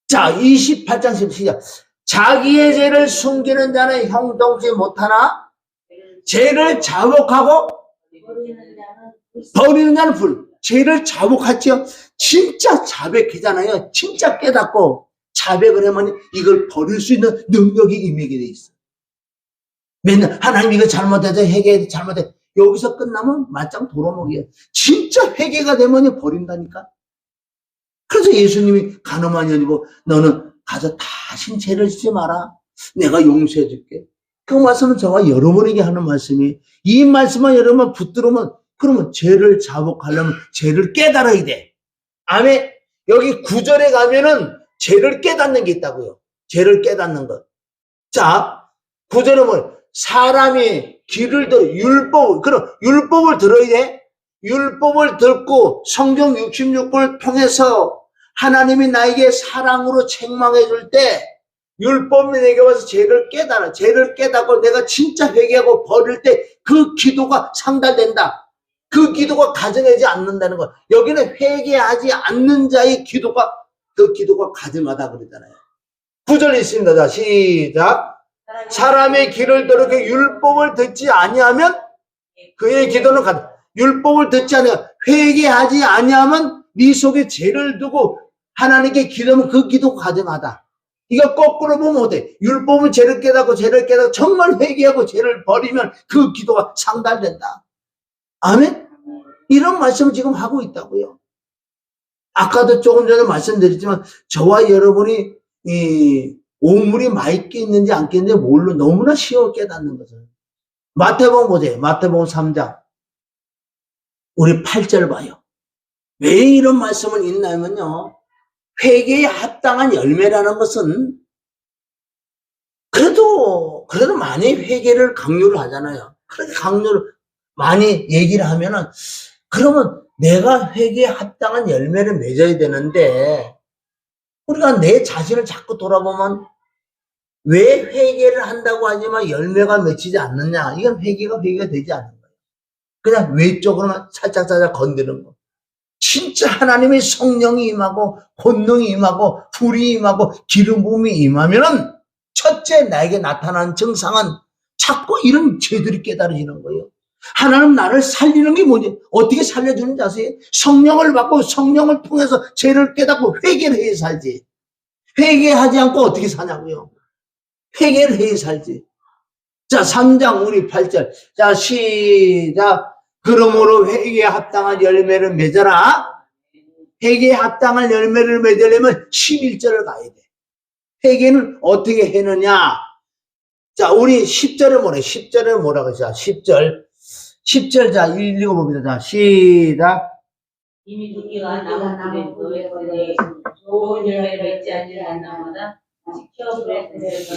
자, 28장 10절. 자기의 죄를 숨기는 자는 형통치 못하나 죄를 자복하고 버리는 자는 불. 죄를 자복하죠. 진짜 자백하잖아요. 진짜 깨닫고 자백을 하면 이걸 버릴 수 있는 능력이 임하게 돼 있어. 맨날 하나님 이거 잘못해서 회개 잘못해. 여기서 끝나면 맞짱 도로먹이에요. 진짜 회개가 되면 버린다니까. 그래서 예수님이 가늠한 여인이고, 너는 가서 다신 죄를 짓지 마라. 내가 용서해 줄게. 그 말씀은 저와 여러분에게 하는 말씀이, 이 말씀만 여러분 붙들으면, 그러면 죄를 자복하려면 죄를 깨달아야 돼. 아멘. 여기 9절에 가면은 죄를 깨닫는 게 있다고요. 죄를 깨닫는 것. 자, 9절은 뭐, 사람이 길을 들어, 그럼 율법을 들어야 돼. 율법을 듣고 성경 66권을 통해서 하나님이 나에게 사랑으로 책망해 줄 때, 율법이 내게 와서 죄를 깨달아. 죄를 깨닫고 내가 진짜 회개하고 버릴 때 그 기도가 상달된다. 그 기도가 가증하지 않는다는 거. 여기는 회개하지 않는 자의 기도가, 그 기도가 가증하다 그러잖아요. 9절 있습니다. 자, 시작. 사람의 길을 들어 그 율법을 듣지 아니하면 그의 기도는 가증. 율법을 듣지 아니하면, 회개하지 아니하면 네 속에 죄를 두고 하나님께 기도하면 그 기도가 가증하다. 이거 거꾸로 보면 어때? 율법은 죄를 깨닫고 정말 회개하고 죄를 버리면 그 기도가 상달된다. 아멘? 이런 말씀을 지금 하고 있다고요. 아까도 조금 전에 말씀드렸지만 저와 여러분이 이 오물이 많이 깨 있는지 안 깨 있는지 몰라. 너무나 쉬워 깨닫는 것은. 마태복음 보세요. 마태복음 3장. 우리 8절 봐요. 왜 이런 말씀을 있냐면요. 회개에 합당한 열매라는 것은 그래도 많이 회개를 강요를 하잖아요. 그렇게 강요를 많이 얘기를 하면은, 그러면 내가 회개에 합당한 열매를 맺어야 되는데, 우리가 내 자신을 자꾸 돌아보면 왜 회개를 한다고 하지만 열매가 맺히지 않느냐. 이건 회개가 되지 않는 거예요. 그냥 외적으로만 살짝 건드는 거. 진짜 하나님의 성령이 임하고 권능이 임하고 불이 임하고 기름 부음이 임하면은 첫째 나에게 나타나는 증상은 자꾸 이런 죄들이 깨달아지는 거예요. 하나님 나를 살리는 게 뭐지? 어떻게 살려주는지 아세요? 성령을 받고 성령을 통해서 죄를 깨닫고 회개를 해야 살지. 회개하지 않고 어떻게 사냐고요? 회개를 해야 살지. 자, 3장 우리 8절. 자, 시작. 그러므로 회개에 합당한 열매를 맺어라. 회개에 합당한 열매를 맺으려면 11절을 가야 돼. 회개는 어떻게 했느냐? 자, 우리 10절에 뭐래? 10절에 뭐라고 하죠? 10절 자, 읽어봅니다. 자, 시작.
이미 두기가 나무 불에 너의 좋은 열매 맺지 않는다마다 지켜.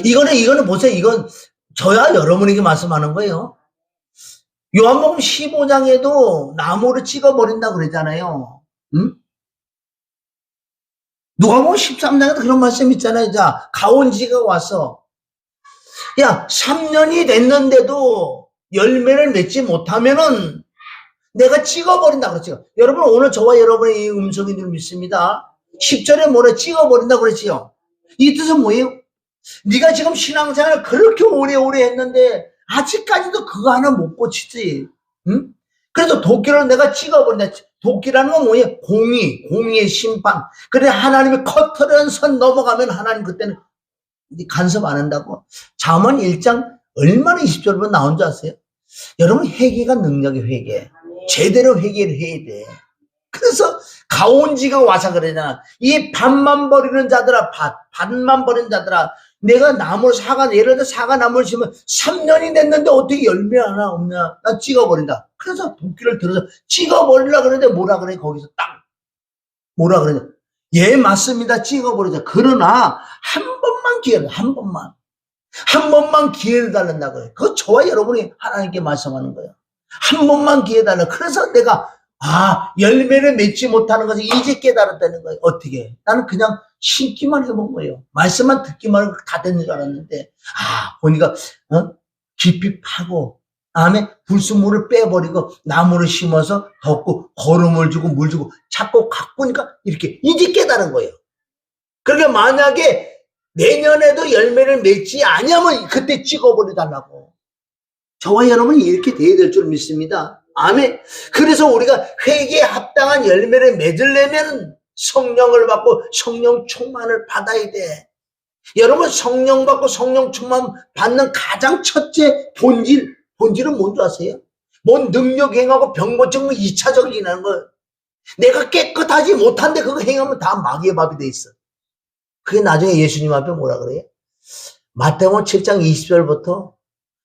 이거는 보세요. 이건 저야 여러분에게 말씀하는 거예요. 요한복음 15장에도 나무를 찍어버린다고 그랬잖아요. 응? 누가복음 13장에도 그런 말씀 있잖아요. 자, 가온지가 와서, 야, 3년이 됐는데도 열매를 맺지 못하면은 내가 찍어버린다 그랬죠. 여러분, 오늘 저와 여러분의 이 음성인 줄 믿습니다. 10절에 뭐래? 찍어버린다 그랬지요. 이 뜻은 뭐예요? 네가 지금 신앙생활을 그렇게 오래오래 했는데 아직까지도 그거 하나 못 고치지. 응? 그래서 도끼를 내가 찍어버린다. 도끼라는 건 뭐냐? 공의의 심판. 그래, 하나님이 커트라는 선 넘어가면 하나님 그때는 간섭 안 한다고. 잠언 1장 얼마나 20절부터 나온 줄 아세요? 여러분, 회개가 능력의 회개. 제대로 회개를 해야 돼. 그래서 가온지가 와서 그러잖아. 이 밭만 버리는 자들아, 밭만 버리는 자들아. 내가 예를 들어 사과나무를 심으면 3년이 됐는데 어떻게 열매 하나 없냐? 난 찍어버린다. 그래서 도끼를 들어서 찍어버리려고 그러는데 뭐라 그래? 거기서 딱. 뭐라 그러냐? 예, 맞습니다. 찍어버리자. 그러나 한 번만 기회를, 한 번만 기회를 달란다고요. 그거 저와 여러분이 하나님께 말씀하는 거예요. 한 번만 기회 달라. 그래서 내가 열매를 맺지 못하는 것을 이제 깨달았다는 거예요. 어떻게? 나는 그냥 심기만 해본 거예요. 말씀만 듣기만 하고 다 되는 줄 알았는데, 보니까, 깊이 파고, 다음에 불순물을 빼버리고, 나무를 심어서 덮고, 거름을 주고, 물 주고, 자꾸 가꾸니까, 이렇게, 이제 깨달은 거예요. 그러니까 만약에 내년에도 열매를 맺지 않으면 그때 찍어버려달라고. 저와 여러분이 이렇게 돼야 될 줄 믿습니다. 아멘. 그래서 우리가 회개에 합당한 열매를 맺으려면 성령을 받고 성령 충만을 받아야 돼. 여러분, 성령 받고 성령 충만 받는 가장 첫째 본질은 뭔지 아세요? 뭔 능력 행하고 병 고치는 건 2차적이라는 거예요. 내가 깨끗하지 못한데 그거 행하면 다 마귀의 밥이 돼 있어. 그게 나중에 예수님 앞에 뭐라 그래요? 마태복음 7장 20절부터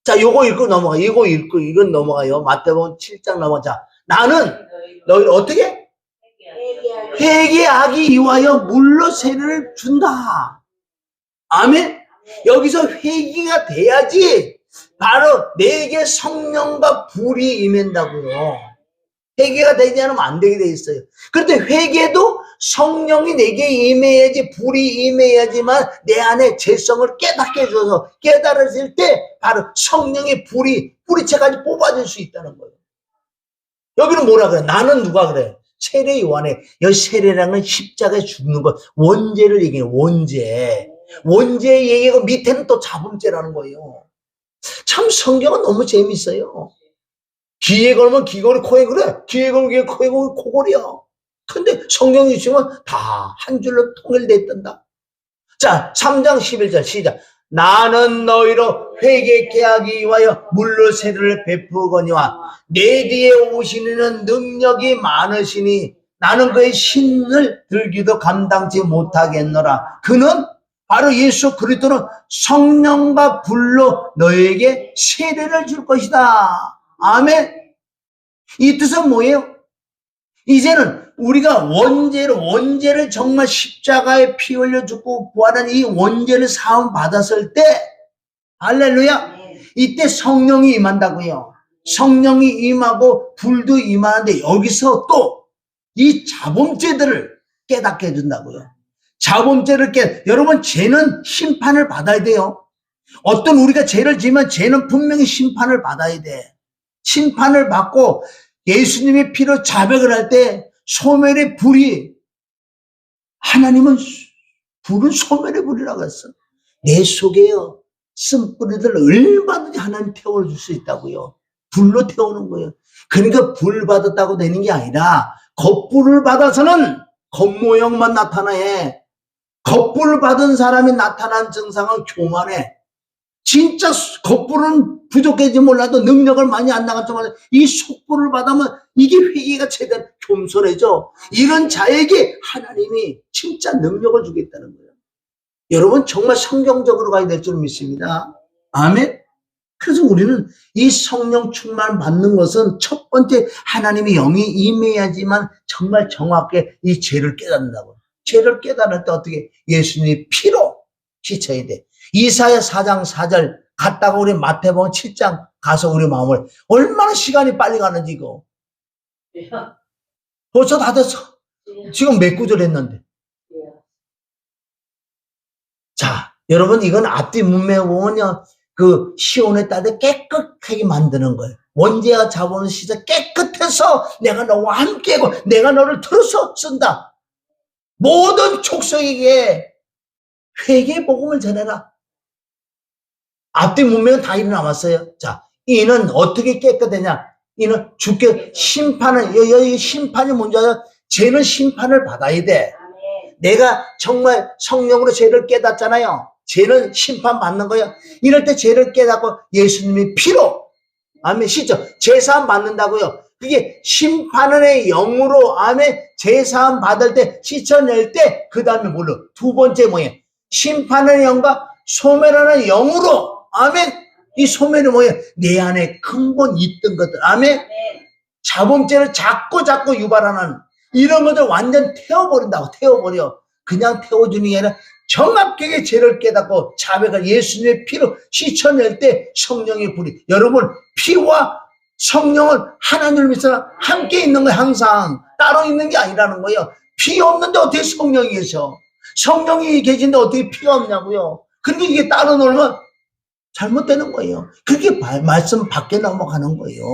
자, 요거 읽고 넘어가. 이건 넘어가요. 마태복음 7장 넘어가. 자, 나는 너희 어떻게? 회개하기 위하여 물로 세례를 준다. 아멘? 여기서 회개가 돼야지 바로 내게 성령과 불이 임한다고요. 회개가 되지 않으면 안 되게 돼 있어요. 그런데 회개도 성령이 내게 임해야지, 불이 임해야지만 내 안에 죄성을 깨닫게 해줘서 깨달았을 때 바로 성령의 뿌리채까지 뽑아줄 수 있다는 거예요. 여기는 뭐라 그래? 나는 누가 그래? 세례 요한에, 여기 세례라는 건 십자가에 죽는 것, 원죄를 얘기해요. 원죄 얘기하고 밑에는 또 자범죄라는 거예요. 참 성경은 너무 재밌어요. 귀에 걸면 귀걸이, 코에 그래. 귀에 걸면 코에 코걸이야. 근데 성경이 있으면 다 한 줄로 통일돼 있단다. 자, 3장 11절 시작. 나는 너희로 회개케 하기 위하여 물로 세례를 베푸거니와 내 뒤에 오시는 능력이 많으시니 나는 그의 신을 들기도 감당치 못하겠노라. 그는 바로 예수 그리스도는 성령과 불로 너에게 세례를 줄 것이다. 아멘. 이 뜻은 뭐예요? 이제는 우리가 원죄를 정말 십자가에 피 흘려 죽고 부활한 이 원죄를 사함 받았을 때, 할렐루야, 이때 성령이 임한다고요. 성령이 임하고 불도 임하는데 여기서 또 이 자범죄들을 깨닫게 해준다고요. 여러분, 죄는 심판을 받아야 돼요. 어떤 우리가 죄를 지으면 죄는 분명히 심판을 받아야 돼. 심판을 받고 예수님의 피로 자백을 할 때 소멸의 불이, 하나님은 불은 소멸의 불이라고 했어. 내 속에요, 쓴뿌리들 얼마든지 하나님 태워줄 수 있다고요. 불로 태우는 거예요. 그러니까 불 받았다고 되는 게 아니라 겉불을 받아서는 겉모형만 나타나해. 겉불을 받은 사람이 나타난 증상은 교만해. 진짜 겉불은 부족해지 몰라도 능력을 많이 안 나갔지 몰라도 이 속불을 받으면 이게 회개가 제대로 겸손해져. 이런 자에게 하나님이 진짜 능력을 주겠다는 거예요. 여러분, 정말 성경적으로 가야 될 줄 믿습니다. 아멘. 그래서 우리는 이 성령 충만 받는 것은 첫 번째 하나님의 영이 임해야지만 정말 정확하게 이 죄를 깨닫는다고. 죄를 깨달을 때 어떻게? 예수님의 피로 씻어야 돼. 이사야 4장 4절 갔다가 우리 마태복음 7장 가서 우리 마음을, 얼마나 시간이 빨리 가는지 이거. 벌써 다 됐어. 지금 몇 구절 했는데. 자, 여러분, 이건 앞뒤 문맥 보면요, 그 시온의 딸을 깨끗하게 만드는 거예요. 원죄와 자본을 씻어 깨끗해서 내가 너와 함께하고 내가 너를 들어서 쓴다. 모든 족속에게 회개의 복음을 전해라. 앞뒤 문맥은 다 일어나왔어요. 자, 이는 어떻게 깨끗하냐? 이는 주께 심판을, 여기 심판이 뭔지 알아요? 죄는 심판을 받아야 돼. 내가 정말 성령으로 죄를 깨닫잖아요. 죄는 심판받는 거예요. 이럴 때 죄를 깨닫고 예수님의 피로, 아멘, 씻죠. 죄사함 받는다고요. 그게 심판의 영으로, 아멘, 죄사함 받을 때, 씻어낼 때, 그 다음에 뭘로? 두 번째 뭐예요? 심판의 영과 소멸하는 영으로, 아멘. 이 소멸이 뭐예요? 내 안에 근본 있던 것들, 아멘. 자범죄를 자꾸 유발하는 이런 것들 완전 태워버린다고. 태워버려. 그냥 태워주는 게 아니라 정확하게 죄를 깨닫고 자백을 예수님의 피로 씻어낼 때 성령의 불이, 여러분, 피와 성령은 하나님을 믿어서 함께 있는 거예요. 항상 따로 있는 게 아니라는 거예요. 피 없는데 어떻게 성령이 계셔? 성령이 계신데 어떻게 피가 없냐고요. 그러니까 이게 따로 놀면 잘못되는 거예요. 그게 말씀 밖에 넘어가는 거예요.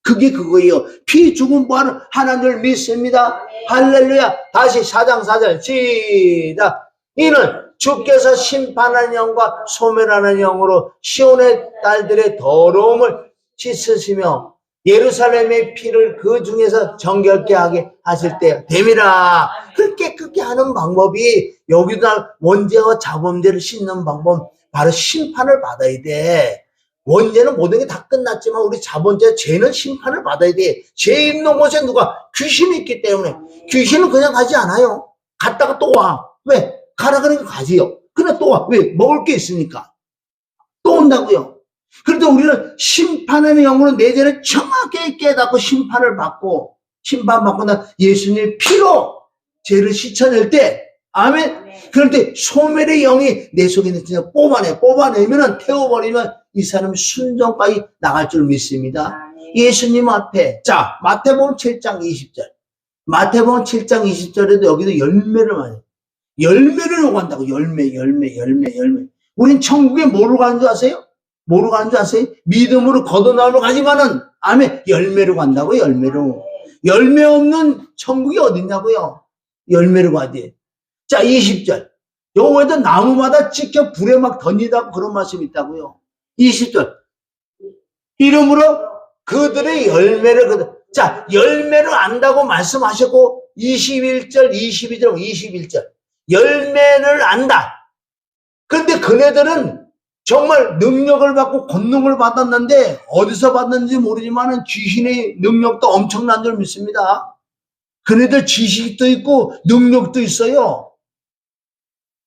그게 그거예요. 피 죽은 부활은 하나님을 믿습니다. 할렐루야. 다시 4장 4절 시작. 이는 주께서 심판하는 영과 소멸하는 영으로 시온의 딸들의 더러움을 씻으시며 예루살렘의 피를 그 중에서 정결케 하게 하실 때 됨이라. 그렇게 하는 방법이, 여기도 원죄와 자범죄를 씻는 방법, 바로 심판을 받아야 돼. 원죄는 모든 게 다 끝났지만 우리 자범죄, 죄는 심판을 받아야 돼. 죄 있는 곳에 누가? 귀신이 있기 때문에. 귀신은 그냥 가지 않아요. 갔다가 또 와. 왜? 가라 그러니까 가지요. 근데 또 와. 왜? 먹을 게 있으니까. 또 온다고요. 그런데 우리는 심판의 영으로 내 죄를 정확하게 깨닫고 심판을 받고, 심판받고 난 예수님의 피로 죄를 씻어낼 때, 아멘. 그럴 때 소멸의 영이 내 속에 있는 진짜 뽑아내면은, 태워버리면 이 사람이 순종까지 나갈 줄 믿습니다. 예수님 앞에. 자, 마태복음 7장 20절. 마태복음 7장 20절에도 여기도 열매를 많이, 열매를 요구한다고. 열매. 우린 천국에 뭐로 가는 줄 아세요? 뭐로 가는 줄 아세요? 믿음으로 걷어나오러 가지만은, 아멘, 열매로 간다고. 열매로. 열매 없는 천국이 어딨냐고요? 열매로 가지. 자, 20절. 요거에도 나무마다 찍혀 불에 막 던지다고 그런 말씀이 있다고요. 20절. 이름으로 그들의 열매를, 자, 열매를 안다고 말씀하셨고, 21절, 22절. 열매를 안다. 그런데 그네들은 정말 능력을 받고 권능을 받았는데, 어디서 받는지 모르지만 귀신의 능력도 엄청난 줄 믿습니다. 그네들 지식도 있고 능력도 있어요.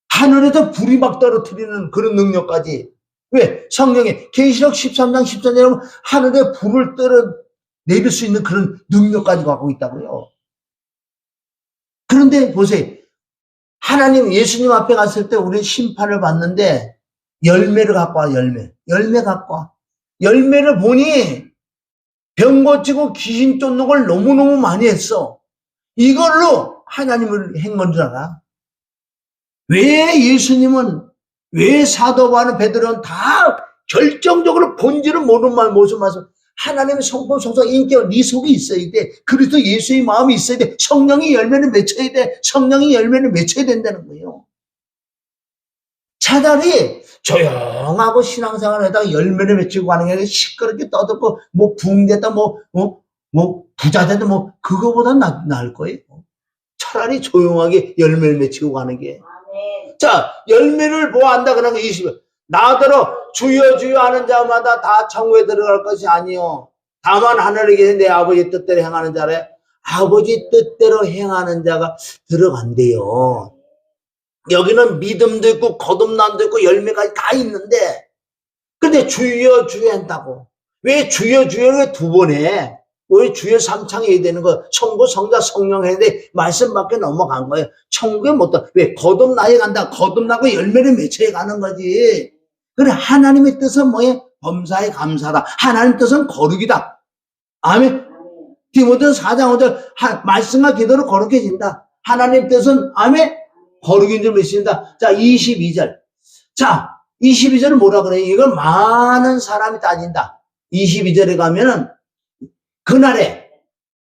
하늘에서 불이 막 떨어뜨리는 그런 능력까지. 왜? 성경에 계시록 13장 14절에 보면 하늘에 불을 떨어내릴 수 있는 그런 능력까지 갖고 있다고요. 그런데 보세요. 하나님, 예수님 앞에 갔을 때 우리 심판을 받는데 열매를 갖고 와. 열매 갖고 와. 열매를 보니 병 고치고 귀신 쫓는 걸 너무너무 많이 했어. 이걸로 하나님을 행한 줄 알아. 왜 예수님은, 왜 사도 바울, 베드로는 다 결정적으로 본질은 모르는 모습 말씀. 하나님의 성품, 성성, 인격, 네 속에 있어야 돼. 그리스도 예수의 마음이 있어야 돼. 성령이 열매를 맺혀야 돼. 성령이 열매를 맺혀야 된다는 거예요. 차라리 조용하고 신앙생활을 하다가 열매를 맺히고 가는 게 아니라 시끄럽게 떠들고, 뭐 붕대다, 부자 되다, 그거보다 나을 거예요. 차라리 조용하게 열매를 맺히고 가는 게. 자, 열매를 보아한다 그러면 20일. 나더러 주여 주여 하는 자마다 다 천국에 들어갈 것이 아니요. 다만 하늘에 계신 내 아버지 뜻대로 행하는 자래. 아버지 뜻대로 행하는 자가 들어간대요. 여기는 믿음도 있고 거듭남도 있고 열매가 다 있는데, 근데 주여 주여 한다고. 왜 주여 주여를 두 번 해? 왜 주여 3창 해야 되는 거? 성부, 성자, 성령 해야 돼. 말씀밖에 넘어간 거예요. 천국에 못 가. 왜? 거듭나게 간다. 거듭나고 열매를 맺혀야 가는 거지. 그래, 하나님의 뜻은 뭐예요? 범사에 감사다. 하나님 뜻은 거룩이다. 아멘. 디모데후서 4장 5절 말씀과 기도로 거룩해진다. 하나님 뜻은, 아멘, 거룩인 줄 믿습니다. 자, 22절. 자, 22절은 뭐라 그래요? 이걸 많은 사람이 따진다. 22절에 가면은 그날에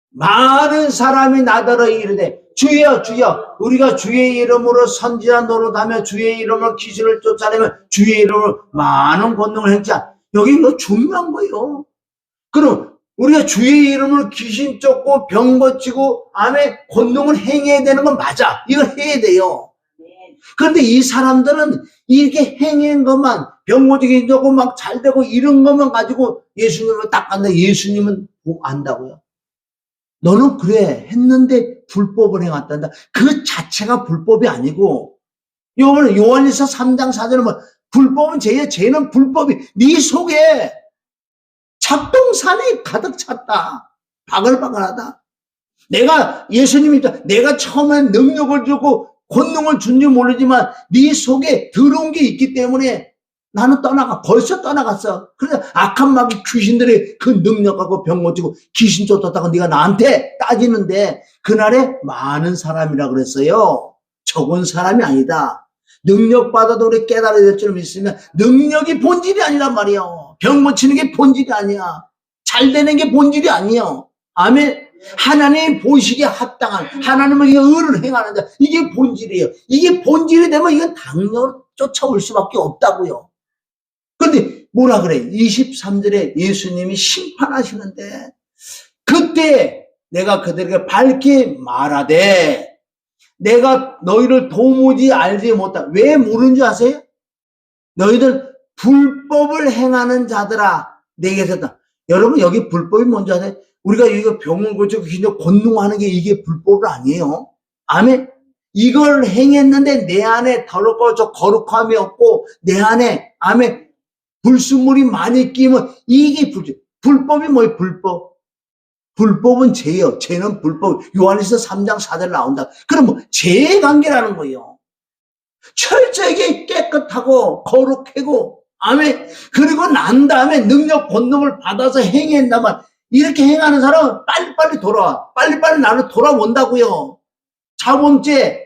많은 사람이 나더러 이르되 주여 주여 우리가 주의 이름으로 선지자 노릇하며 주의 이름으로 귀신을 쫓아내며 주의 이름으로 많은 권능을 행자. 여기 이거 중요한 거예요. 그럼 우리가 주의 이름으로 귀신 쫓고 병 고치고 암에 권능을 행해야 되는 건 맞아. 이걸 해야 돼요. 그런데 이 사람들은 이렇게 행한 것만 병 고치기 좋고 막 잘 되고 이런 것만 가지고 예수님을 딱 간다. 예수님은 안다고요. 너는 그래 했는데 불법을 행했단다. 그 자체가 불법이 아니고 요한일서 3장 4절은 뭐 불법은 죄야. 죄는 불법이 네 속에 작동산이 가득 찼다. 바글바글하다. 내가 예수님이 내가 처음엔 능력을 주고 권능을 준지 모르지만 네 속에 들어온 게 있기 때문에 나는 벌써 떠나갔어. 그래서 악한 마귀 귀신들이 그 능력하고 병 고치고 귀신 쫓았다고 네가 나한테 따지는데 그날에 많은 사람이라 그랬어요. 적은 사람이 아니다. 능력 받아도 우리 깨달아야 될 줄 믿으면 능력이 본질이 아니란 말이에요. 병 고치는 게 본질이 아니야. 잘 되는 게 본질이 아니에요. 아멘. 하나님 보시기에 합당한 하나님은 의를 행하는 자 이게 본질이에요. 이게 본질이 되면 이건 당연히 쫓아올 수밖에 없다고요. 그런데 뭐라 그래? 23절에 예수님이 심판하시는데 그때 내가 그들에게 밝히 말하되 내가 너희를 도무지 알지 못하. 왜 모르는 줄 아세요? 너희들 불법을 행하는 자들아 내게서 여러분 여기 불법이 뭔지 아세요? 우리가 여기가 병을 고치고 귀신을 권능하는 게 이게 불법은 아니에요. 아멘. 이걸 행했는데 내 안에 더럽고 저 거룩함이 없고 내 안에 아멘 불순물이 많이 끼면 이게 불법이 뭐예요? 불법은 죄예요. 죄는 불법. 요한일서 3장 4절 나온다. 그럼 뭐 죄의 관계라는 거예요. 철저하게 깨끗하고 거룩하고 아멘. 그리고 난 다음에 능력 권능을 받아서 행했다만 이렇게 행하는 사람은 빨리빨리 돌아와. 빨리빨리 나는 돌아온다고요. 자범죄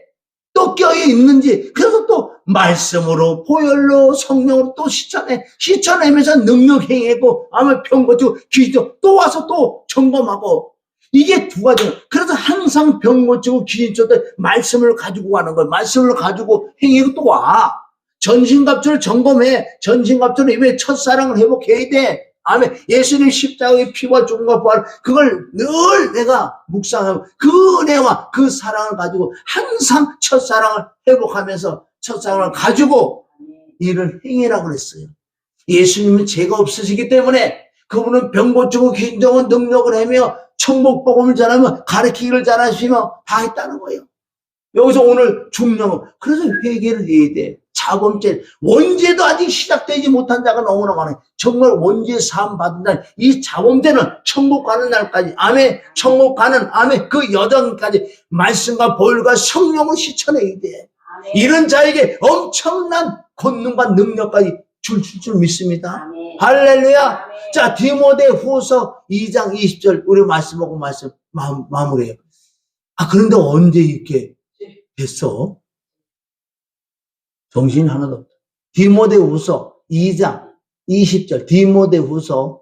또 껴여 있는지 그래서 또 말씀으로 보혈로 성령으로 또 시쳐내면서 능력 행하고 아마 병 고치고 귀신 또 와서 또 점검하고 이게 두 가지예요. 그래서 항상 병 고치고 귀신 쫓을 말씀을 가지고 가는 거예요. 말씀을 가지고 행하고 또 와. 전신갑주를 점검해. 전신갑주를 왜 첫사랑을 회복해야 돼. 아멘. 예수님 십자가의 피와 죽음과 부활 그걸 늘 내가 묵상하고 그 은혜와 그 사랑을 가지고 항상 첫사랑을 회복하면서 첫사랑을 가지고 일을 행해라 그랬어요. 예수님은 죄가 없으시기 때문에 그분은 병 고치고 귀신정은 능력을 하며 천국 복음을 전하며 가르치기를 잘하시며 다 했다는 거예요. 여기서 오늘 중요한 그래서 회개를 해야 돼. 자범죄, 원죄도 아직 시작되지 못한 자가 너무나 많아요. 정말 원죄 사함 받은 날, 이 자범죄는 천국 가는 날까지, 아멘, 천국 가는, 아멘, 그 여정까지 말씀과 보혈과 성령을 씻어내야 돼. 아멘. 이런 자에게 엄청난 권능과 능력까지 줄 믿습니다. 아멘. 할렐루야. 아멘. 자, 디모데후서 2장 20절, 우리 말씀하고 마무리해요. 그런데 언제 이렇게 됐어? 정신이 하나도 없다. 디모데후서 2장 20절. 디모데후서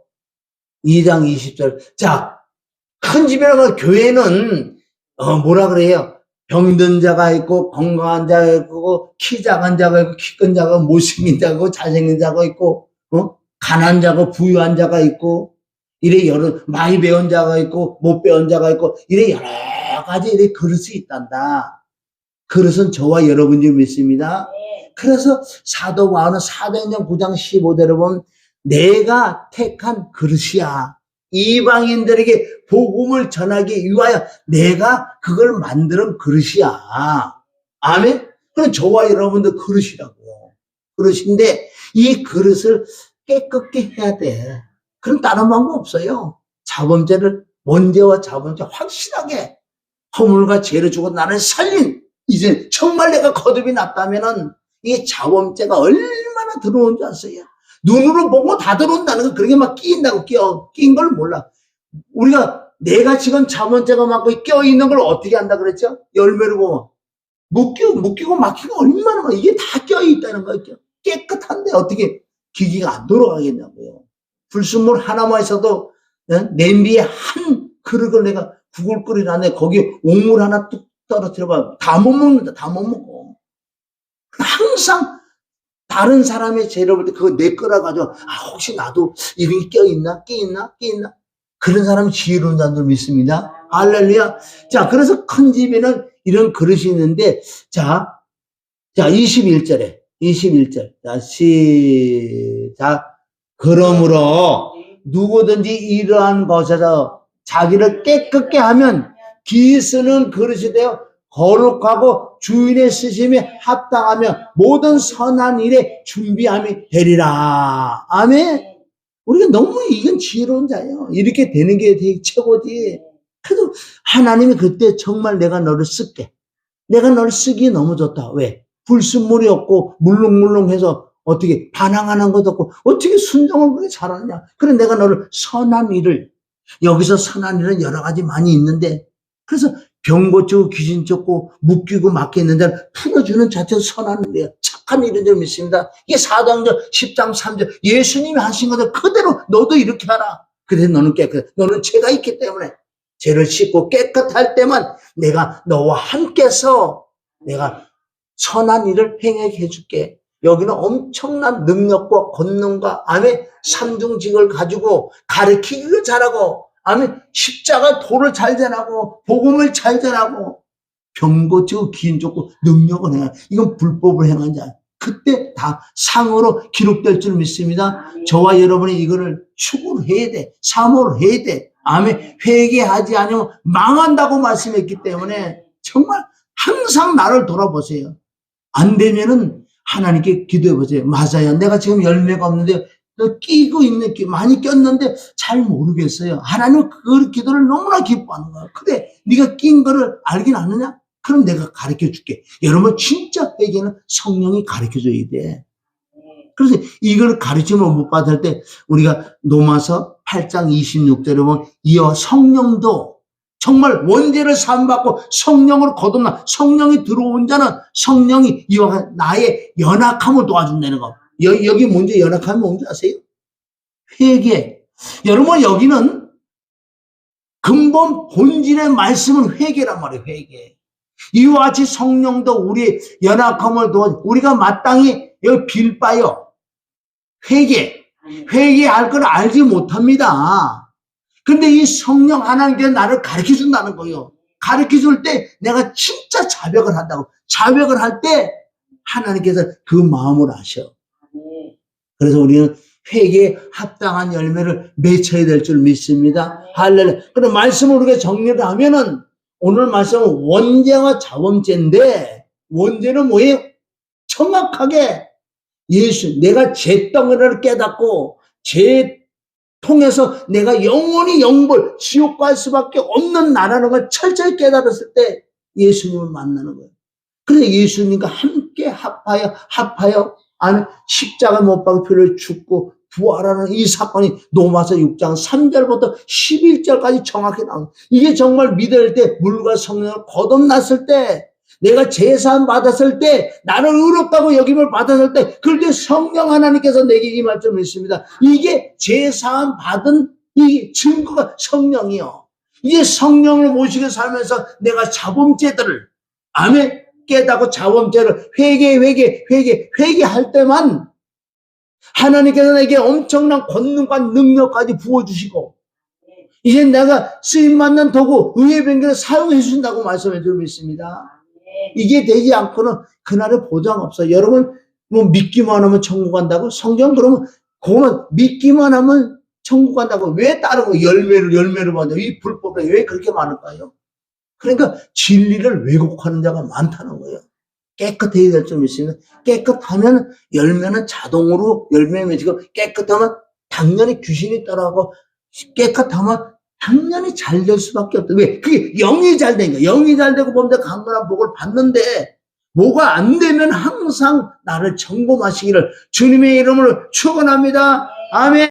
2장 20절. 자, 큰 집이라면 교회는 뭐라 그래요? 병든 자가 있고 건강한 자가 있고 키 작은 자가 있고 키 큰 자가 못생긴 자가 있고 잘생긴 자가 있고 가난한 자가 부유한 자가 있고 이래 여러 많이 배운 자가 있고 못 배운 자가 있고 이래 여러 가지 이래 그릇이 있단다. 그릇은 저와 여러분들 믿습니다. 그래서 사도 바울은 사도행전 9장 15절에 보면 내가 택한 그릇이야. 이방인들에게 복음을 전하기 위하여 내가 그걸 만드는 그릇이야. 아멘? 그럼 저와 여러분들 그릇이라고요. 그릇인데 이 그릇을 깨끗게 해야 돼. 그럼 다른 방법 없어요. 자범죄를 원죄와 자범죄 확실하게 허물과 죄를 주고 나를 살린 이제 정말 내가 거듭이 났다면은 이 자범죄가 얼마나 들어온 줄 아세요? 눈으로 보고 다 들어온다는 거 그렇게 막 끼인다고 끼인 걸 몰라. 우리가 내가 지금 자범죄가 많고 껴있는 걸 어떻게 한다 그랬죠? 열매를 보면 묶이고 막히고 얼마나 많아. 이게 다 껴있다는 거죠. 깨끗한데 어떻게 기기가 안 돌아가겠냐고요. 불순물 하나만 있어도 냄비에 한 그릇을 내가 국을 끓이라네 거기에 옥물 하나 뚝 떨어뜨려봐. 다 못 먹는다. 다 못 먹어. 항상 다른 사람의 죄를 볼 때 그거 내 거라 가지고 혹시 나도 이런 게 껴있나? 끼있나? 그런 사람은 지혜로운 자인 줄 믿습니다. 할렐루야. 자, 그래서 큰 집에는 이런 그릇이 있는데, 자, 21절에, 21절. 자, 시작. 그러므로 누구든지 이러한 것에서 자기를 깨끗게 하면 기 쓰는 그릇이 되어 거룩하고 주인의 쓰심에 합당하며 모든 선한 일에 준비함이 되리라. 아멘. 우리가 너무 이건 지혜로운 자예요. 이렇게 되는 게 되게 최고지. 그래도 하나님이 그때 정말 내가 너를 쓸게. 내가 너를 쓰기에 너무 좋다. 왜? 불순물이 없고 물렁물렁해서 어떻게 반항하는 것도 없고 어떻게 순종을 그렇게 잘하느냐. 그래 내가 너를 선한 일을, 여기서 선한 일은 여러 가지 많이 있는데, 그래서 병 고치고 귀신 쫓고 묶이고 막혀있는 데를 풀어주는 자체가 선한 일이에요. 착한 일인 줄 믿습니다. 이게 사도행전 10장 3절 예수님이 하신 것을 그대로 너도 이렇게 하라. 그래서 너는 깨끗해. 너는 죄가 있기 때문에 죄를 씻고 깨끗할 때만 내가 너와 함께서 내가 선한 일을 행하게 해줄게. 여기는 엄청난 능력과 권능과 아멘 삼중직을 가지고 가르치기를 잘하고 아멘 십자가 도를 잘 전하고 복음을 잘 전하고 병 고치고 기인 쫓고 능력을 행하. 이건 불법을 행한 자. 그때 다 상으로 기록될 줄 믿습니다. 저와 여러분이 이거를 추구를 해야 돼. 사모를 해야 돼. 아멘. 회개하지 않으면 망한다고 말씀했기 때문에 정말 항상 나를 돌아보세요. 안 되면은 하나님께 기도해 보세요. 맞아요. 내가 지금 열매가 없는데 끼고 있는 많이 꼈는데 잘 모르겠어요. 하나님은 그 기도를 너무나 기뻐하는 거야. 그래, 네가 낀 거를 알긴 아느냐? 그럼 내가 가르쳐 줄게. 여러분 진짜 회개는 성령이 가르쳐 줘야 돼. 그래서 이걸 가르침을 못 받을 때 우리가 로마서 8장 26절에 보면 이어 성령도 정말 원죄를 사함받고 성령으로 거듭나 성령이 들어온 자는 성령이 이와 나의 연약함을 도와준다는 거. 여기 문제 연약함이 뭔지 아세요? 회개. 여러분 여기는 근본 본질의 말씀은 회개란 말이에요. 회개. 이와 같이 성령도 우리의 연약함을 도와 우리가 마땅히 여기 빌바요. 회개할 걸 알지 못합니다. 근데 이 성령 하나님께서 나를 가르쳐 준다는 거예요. 가르쳐 줄 때 내가 진짜 자백을 한다고. 자백을 할 때 하나님께서 그 마음을 아셔. 그래서 우리는 회개에 합당한 열매를 맺어야 될 줄 믿습니다. 할렐루야. 그럼 말씀을 우리가 정리를 하면은 오늘 말씀은 원죄와 자범죄인데 원죄는 뭐예요? 정확하게 예수, 내가 죄덩어리를 깨닫고 죄 통해서 내가 영원히 영벌, 지옥 갈 수밖에 없는 나라는 걸 철저히 깨달았을 때 예수님을 만나는 거예요. 그래서 예수님과 함께 합하여 아니 십자가 못 박혀 피를 죽고 부활하는 이 사건이 로마서 6장 3절부터 11절까지 정확히 나옵니다. 이게 정말 믿을 때 물과 성령을 거듭났을 때 내가 제사함 받았을 때 나를 의롭다고 여김을 받았을 때 그럴 때 성령 하나님께서 내게 임할 줄 믿습니다. 이게 제사함 받은 이 증거가 성령이요. 이제 성령을 모시고 살면서 내가 자범죄들을 아멘 깨닫고 자범죄를 회개할 때만 하나님께서 내게 엄청난 권능과 능력까지 부어주시고 이제 내가 쓰임받는 도구 의의 변경을 사용해 주신다고 말씀해 주고 있습니다. 이게 되지 않고는 그날의 보장 없어요. 여러분 뭐 믿기만 하면 천국 간다고? 성경 그러면 그거는 믿기만 하면 천국 간다고 왜 다른 거 열매를 받냐? 이 불법에 왜 그렇게 많을까요? 그러니까 진리를 왜곡하는 자가 많다는 거예요. 깨끗해야 될 줄 믿습니다. 깨끗하면 열매는 자동으로 열매 맺고 깨끗하면 당연히 귀신이 떠나고 깨끗하면 당연히 잘 될 수밖에 없다. 왜? 그게 영이 잘 된 거야. 영이 잘 되고 보면 강건한 복을 받는데 뭐가 안 되면 항상 나를 점검하시기를 주님의 이름으로 축원합니다. 아멘.